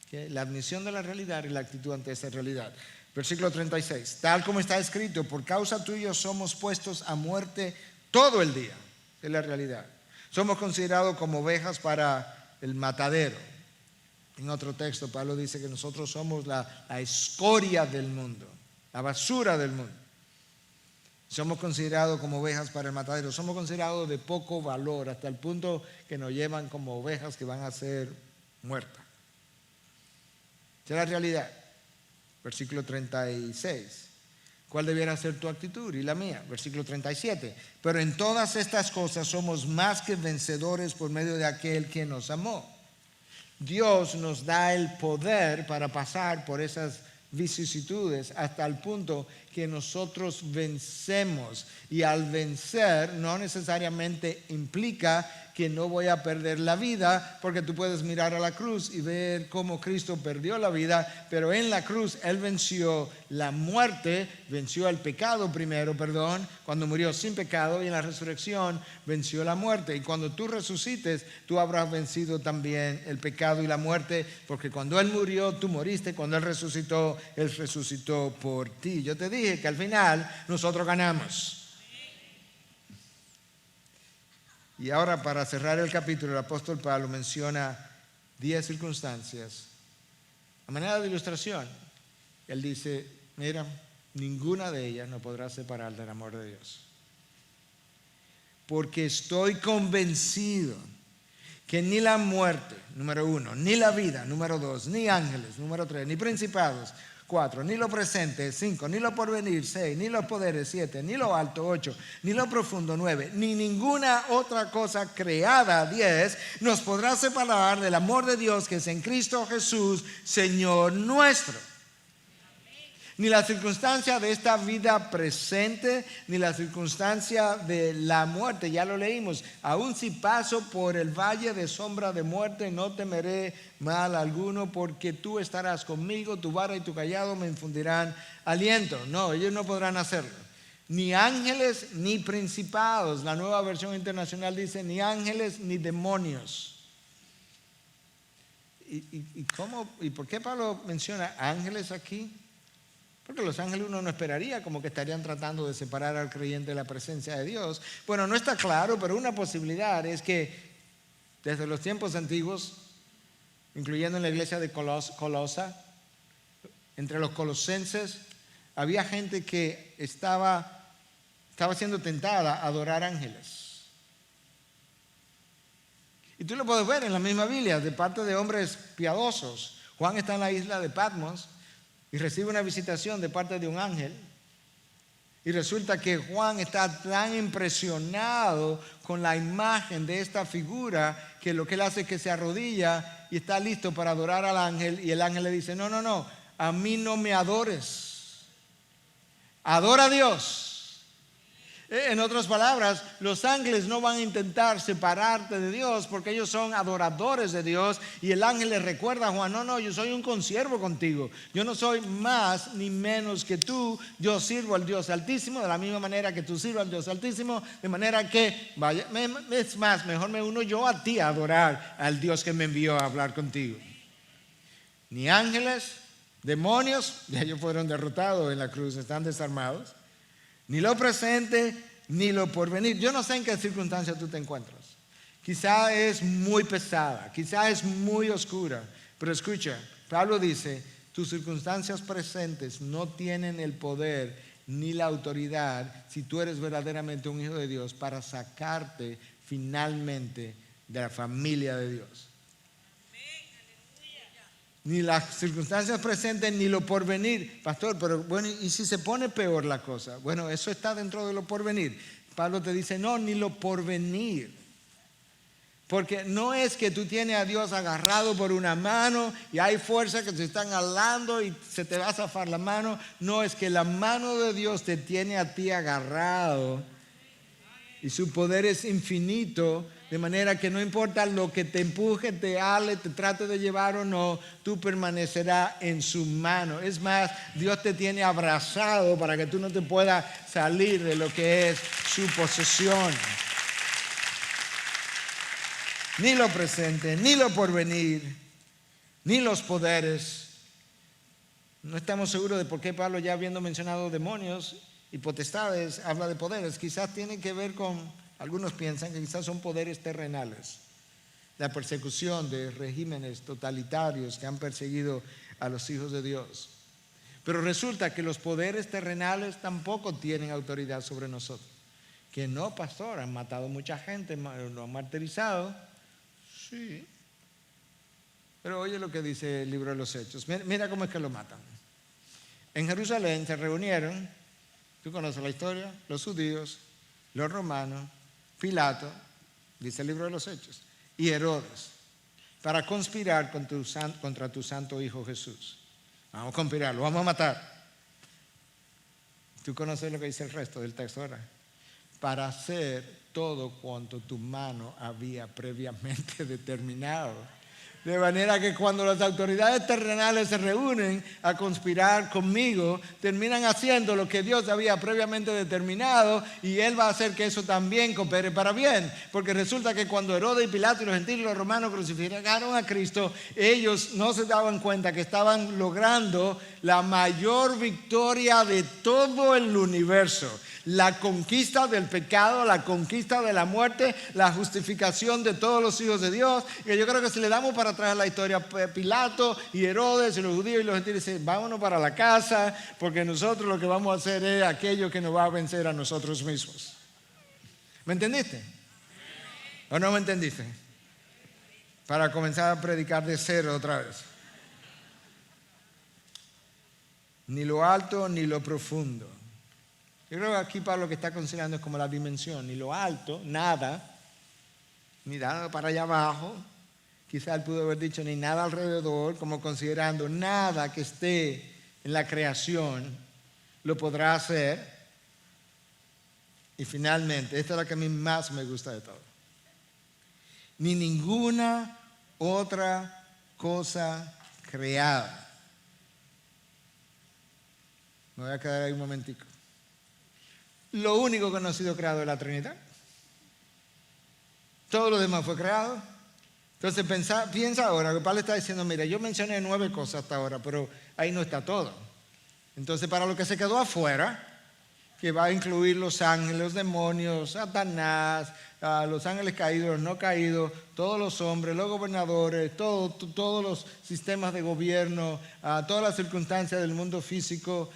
¿Okay? La admisión de la realidad y la actitud ante esa realidad. Versículo 36. Tal como está escrito: por causa tuya somos puestos a muerte todo el día. Es la realidad. Somos considerados como ovejas para el matadero. En otro texto Pablo dice que nosotros somos la escoria del mundo, la basura del mundo. Somos considerados como ovejas para el matadero. Somos considerados de poco valor, hasta el punto que nos llevan como ovejas que van a ser muertas. Esa es la realidad. Versículo 36. ¿Cuál debiera ser tu actitud y la mía? Versículo 37. Pero en todas estas cosas somos más que vencedores por medio de aquel que nos amó. Dios nos da el poder para pasar por esas vicisitudes hasta el punto que nosotros vencemos, y al vencer no necesariamente implica que no voy a perder la vida, porque tú puedes mirar a la cruz y ver cómo Cristo perdió la vida, pero en la cruz Él venció la muerte, venció el pecado primero, cuando murió sin pecado, y en la resurrección venció la muerte. Y cuando tú resucites, tú habrás vencido también el pecado y la muerte, porque cuando Él murió, tú moriste; cuando Él resucitó por ti. Yo te dije que al final nosotros ganamos. Y ahora, para cerrar el capítulo, el apóstol Pablo menciona 10 circunstancias. A manera de ilustración, él dice: mira, ninguna de ellas nos podrá separar del amor de Dios. Porque estoy convencido que ni la muerte, número 1, ni la vida, número 2, ni ángeles, número 3, ni principados, 4, ni lo presente, 5, ni lo porvenir, 6, ni los poderes, 7, ni lo alto, 8, ni lo profundo, 9, ni ninguna otra cosa creada, 10, nos podrá separar del amor de Dios que es en Cristo Jesús, Señor nuestro. Ni la circunstancia de esta vida presente, ni la circunstancia de la muerte. Ya lo leímos. Aun si paso por el valle de sombra de muerte, no temeré mal alguno, porque tú estarás conmigo, tu vara y tu cayado me infundirán aliento. No, ellos no podrán hacerlo. Ni ángeles ni principados. La Nueva Versión Internacional dice ni ángeles ni demonios. ¿Y por qué Pablo menciona ángeles aquí? Porque los ángeles uno no esperaría como que estarían tratando de separar al creyente de la presencia de Dios. Bueno, no está claro, pero una posibilidad es que desde los tiempos antiguos, incluyendo en la iglesia de Colosa, entre los colosenses, había gente que estaba siendo tentada a adorar ángeles. Y tú lo puedes ver en la misma Biblia, de parte de hombres piadosos. Juan está en la isla de Patmos y recibe una visitación de parte de un ángel. Y resulta que Juan está tan impresionado con la imagen de esta figura que lo que él hace es que se arrodilla y está listo para adorar al ángel. Y el ángel le dice, no, a mí no me adores. Adora a Dios. En otras palabras, los ángeles no van a intentar separarte de Dios porque ellos son adoradores de Dios. Y el ángel le recuerda a Juan, no, yo soy un consiervo contigo. Yo no soy más ni menos que tú. Yo sirvo al Dios Altísimo de la misma manera que tú sirves al Dios Altísimo. De manera que, es más, mejor me uno yo a ti a adorar al Dios que me envió a hablar contigo. Ni ángeles, demonios, ya ellos fueron derrotados en la cruz, están desarmados. Ni lo presente, ni lo porvenir. Yo no sé en qué circunstancia tú te encuentras. Quizá es muy pesada, quizá es muy oscura. Pero escucha, Pablo dice, tus circunstancias presentes no tienen el poder ni la autoridad, si tú eres verdaderamente un hijo de Dios, para sacarte finalmente de la familia de Dios. Ni las circunstancias presentes ni lo porvenir. Pastor, pero bueno, ¿y si se pone peor la cosa? Bueno, eso está dentro de lo porvenir. Pablo te dice, no, ni lo porvenir. Porque no es que tú tienes a Dios agarrado por una mano y hay fuerzas que te están jalando y se te va a zafar la mano. No, es que la mano de Dios te tiene a ti agarrado y su poder es infinito. De manera que no importa lo que te empuje, te ale, te trate de llevar o no, tú permanecerás en su mano. Es más, Dios te tiene abrazado para que tú no te puedas salir de lo que es su posesión. Ni lo presente, ni lo porvenir, ni los poderes. No estamos seguros de por qué Pablo, ya habiendo mencionado demonios y potestades, habla de poderes. Quizás tiene que ver con... Algunos piensan que quizás son poderes terrenales, la persecución de regímenes totalitarios que han perseguido a los hijos de Dios. Pero resulta que los poderes terrenales tampoco tienen autoridad sobre nosotros. Que no, pastor, han matado mucha gente, lo han martirizado. Sí. Pero oye lo que dice el libro de los Hechos. Mira cómo es que lo matan. En Jerusalén se reunieron, tú conoces la historia, los judíos, los romanos, Pilato, dice el libro de los Hechos, y Herodes, para conspirar contra tu santo Hijo Jesús. Vamos a conspirar, lo vamos a matar. Tú conoces lo que dice el resto del texto ahora. Para hacer todo cuanto tu mano había previamente determinado. De manera que cuando las autoridades terrenales se reúnen a conspirar conmigo, terminan haciendo lo que Dios había previamente determinado, y Él va a hacer que eso también coopere para bien. Porque resulta que cuando Herodes y Pilato y los gentiles y los romanos crucificaron a Cristo, ellos no se daban cuenta que estaban logrando la mayor victoria de todo el universo. La conquista del pecado, la conquista de la muerte, la justificación de todos los hijos de Dios. Y yo creo que si le damos para atrás la historia, Pilato y Herodes y los judíos y los gentiles dicen, vámonos para la casa, porque nosotros lo que vamos a hacer es aquello que nos va a vencer a nosotros mismos. ¿Me entendiste? ¿O no me entendiste? Para comenzar a predicar de cero otra vez. Ni lo alto ni lo profundo. Yo creo que aquí Pablo lo que está considerando es como la dimensión, ni lo alto, nada, ni nada para allá abajo, quizá él pudo haber dicho ni nada alrededor, como considerando nada que esté en la creación, lo podrá hacer. Y finalmente, esta es la que a mí más me gusta de todo. Ni ninguna otra cosa creada. Me voy a quedar ahí un momentico. Lo único que no ha sido creado es la Trinidad. Todo lo demás fue creado. Entonces piensa ahora que Pablo está diciendo, mira, yo mencioné 9 cosas hasta ahora, pero ahí no está todo. Entonces, para lo que se quedó afuera, que va a incluir los ángeles, los demonios, Satanás, los ángeles caídos, los no caídos, todos los hombres, los gobernadores, todos los sistemas de gobierno, todas las circunstancias del mundo físico.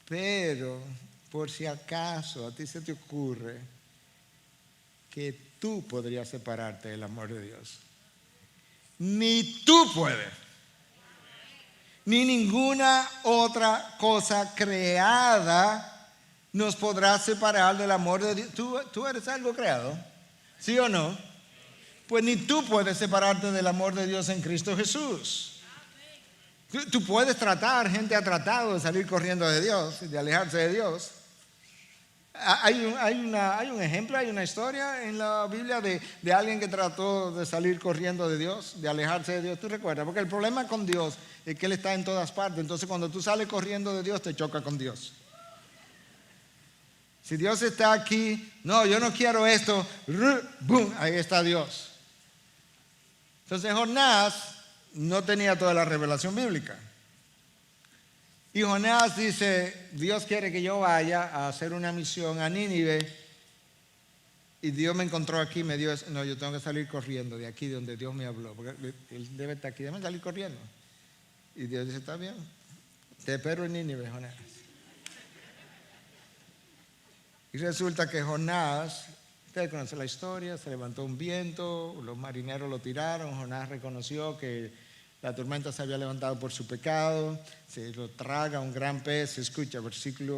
Pero, por si acaso a ti se te ocurre que tú podrías separarte del amor de Dios. Ni tú puedes. Ni ninguna otra cosa creada nos podrá separar del amor de Dios. ¿Tú eres algo creado? ¿Sí o no? Pues ni tú puedes separarte del amor de Dios en Cristo Jesús. Tú puedes tratar, gente ha tratado de salir corriendo de Dios, de alejarse de Dios. Hay un ejemplo, hay una historia en la Biblia de alguien que trató de salir corriendo de Dios, de alejarse de Dios. ¿Tú recuerdas? Porque el problema con Dios es que Él está en todas partes. Entonces cuando tú sales corriendo de Dios, te choca con Dios. Si Dios está aquí, no, yo no quiero esto, ¡boom! Ahí está Dios. Entonces Jonás no tenía toda la revelación bíblica. Y Jonás dice, Dios quiere que yo vaya a hacer una misión a Nínive. Y Dios me encontró aquí, me dio, no, yo tengo que salir corriendo de aquí, de donde Dios me habló. Porque Él debe estar aquí, déjame salir corriendo. Y Dios dice, está bien, te espero en Nínive, Jonás. Y resulta que Jonás, ustedes conocen la historia, se levantó un viento, los marineros lo tiraron, Jonás reconoció que la tormenta se había levantado por su pecado, se lo traga un gran pez. Escucha,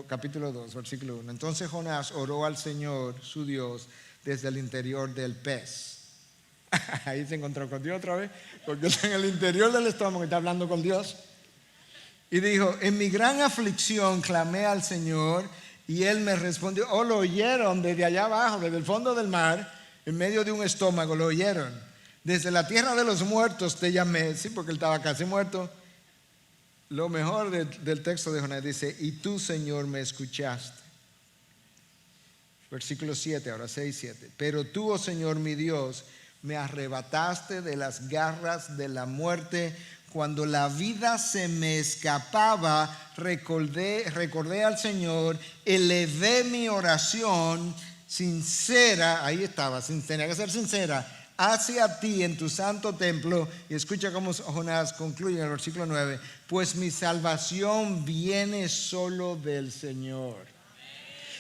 capítulo 2, versículo 1. Entonces Jonás oró al Señor, su Dios, desde el interior del pez. Ahí se encontró con Dios otra vez, porque está en el interior del estómago y está hablando con Dios. Y dijo, en mi gran aflicción clamé al Señor y Él me respondió. Lo oyeron desde allá abajo, desde el fondo del mar, en medio de un estómago, lo oyeron. Desde la tierra de los muertos te llamé, sí, porque él estaba casi muerto. Lo mejor del texto de Jonás dice, y tú, Señor, me escuchaste. Versículo 7, ahora 6, 7. Pero tú, oh Señor mi Dios, me arrebataste de las garras de la muerte. Cuando la vida se me escapaba, recordé al Señor, elevé mi oración sincera, ahí estaba, tenía que ser sincera, hacia ti en tu santo templo. Y escucha cómo Jonás concluye en el versículo 9, pues mi salvación viene solo del Señor.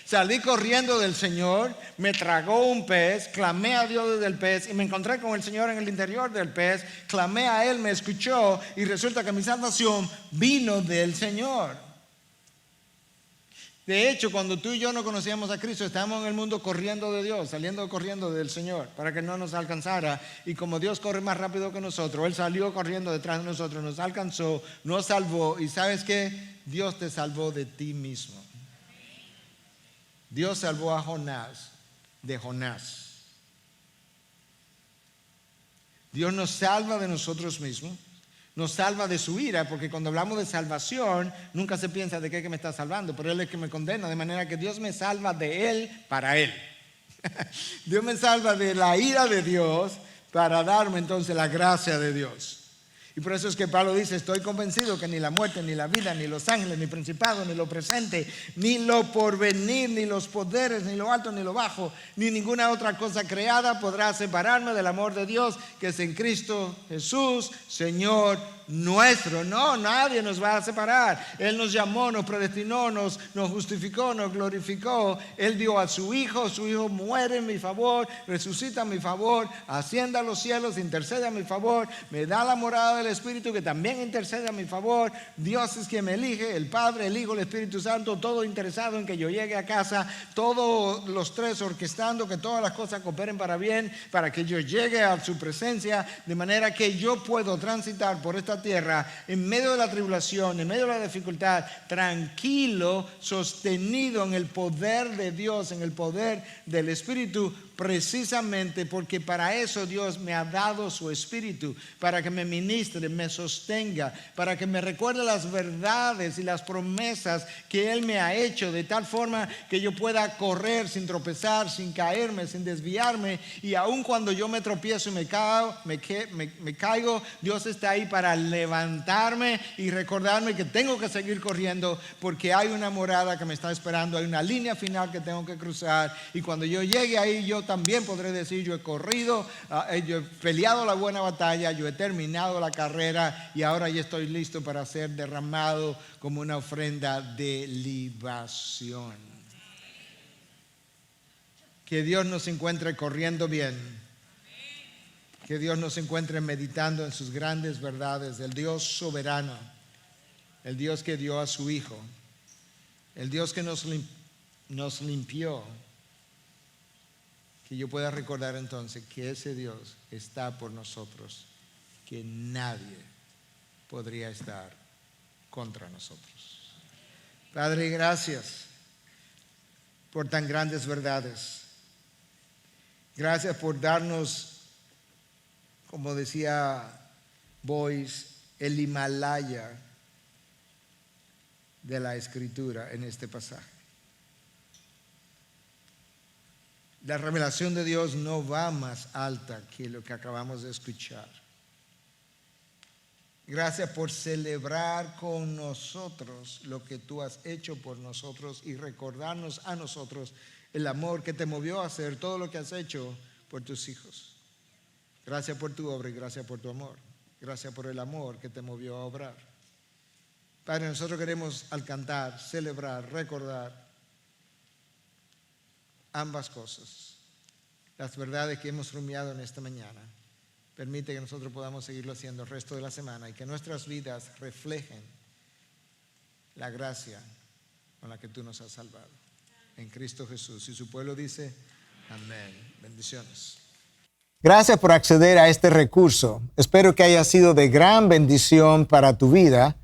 Salí corriendo del Señor, me tragó un pez, clamé a Dios desde el pez y me encontré con el Señor en el interior del pez, clamé a Él, me escuchó y resulta que mi salvación vino del Señor. De hecho, cuando tú y yo no conocíamos a Cristo, estábamos en el mundo corriendo de Dios, saliendo corriendo del Señor para que no nos alcanzara. Y como Dios corre más rápido que nosotros, Él salió corriendo detrás de nosotros, nos alcanzó, nos salvó. Y ¿sabes qué? Dios te salvó de ti mismo. Dios salvó a Jonás de Jonás. Dios nos salva de nosotros mismos, nos salva de su ira, porque cuando hablamos de salvación, nunca se piensa de qué es que me está salvando, pero Él es el que me condena, de manera que Dios me salva de Él para Él. Dios me salva de la ira de Dios para darme entonces la gracia de Dios. Y por eso es que Pablo dice, estoy convencido que ni la muerte, ni la vida, ni los ángeles, ni principados, ni lo presente, ni lo porvenir, ni los poderes, ni lo alto, ni lo bajo, ni ninguna otra cosa creada podrá separarme del amor de Dios que es en Cristo Jesús, Señor nuestro. No, nadie nos va a separar. Él nos llamó, nos predestinó, nos justificó, nos glorificó. Él dio a su Hijo muere en mi favor, resucita en mi favor, asciende a los cielos, intercede a mi favor, me da la morada del Espíritu, que también intercede a mi favor. Dios es quien me elige, el Padre, el Hijo, el Espíritu Santo, todo interesado en que yo llegue a casa, todos los tres orquestando que todas las cosas cooperen para bien, para que yo llegue a su presencia, de manera que yo puedo transitar por esta tierra en medio de la tribulación, en medio de la dificultad, tranquilo, sostenido en el poder de Dios, en el poder del Espíritu, precisamente porque para eso Dios me ha dado su Espíritu, para que me ministre, me sostenga, para que me recuerde las verdades y las promesas que Él me ha hecho, de tal forma que yo pueda correr sin tropezar, sin caerme, sin desviarme, y aun cuando yo me tropiezo y me caigo, Dios está ahí para levantarme y recordarme que tengo que seguir corriendo, porque hay una morada que me está esperando, hay una línea final que tengo que cruzar, y cuando yo llegue ahí, yo también podré decir: yo he corrido, yo he peleado la buena batalla, yo he terminado la carrera, y ahora ya estoy listo para ser derramado como una ofrenda de libación. Que Dios nos encuentre corriendo bien, que Dios nos encuentre meditando en sus grandes verdades, el Dios soberano, el Dios que dio a su Hijo, el Dios que nos limpió. Que yo pueda recordar entonces que ese Dios está por nosotros, que nadie podría estar contra nosotros. Padre, gracias por tan grandes verdades. Gracias por darnos, como decía Boyce, el Himalaya de la Escritura en este pasaje. La revelación de Dios no va más alta que lo que acabamos de escuchar. Gracias por celebrar con nosotros lo que tú has hecho por nosotros y recordarnos a nosotros el amor que te movió a hacer todo lo que has hecho por tus hijos. Gracias por tu obra y gracias por tu amor. Gracias por el amor que te movió a obrar. Padre, nosotros queremos al cantar, celebrar, recordar ambas cosas, las verdades que hemos rumiado en esta mañana. Permite que nosotros podamos seguirlo haciendo el resto de la semana y que nuestras vidas reflejen la gracia con la que tú nos has salvado. En Cristo Jesús. Y su pueblo dice amén. Bendiciones. Gracias por acceder a este recurso. Espero que haya sido de gran bendición para tu vida.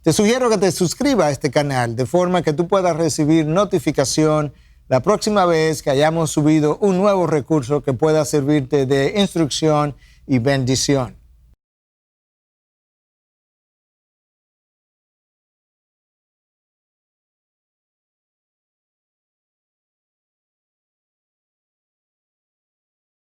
Te sugiero que te suscribas a este canal de forma que tú puedas recibir notificación la próxima vez que hayamos subido un nuevo recurso que pueda servirte de instrucción y bendición.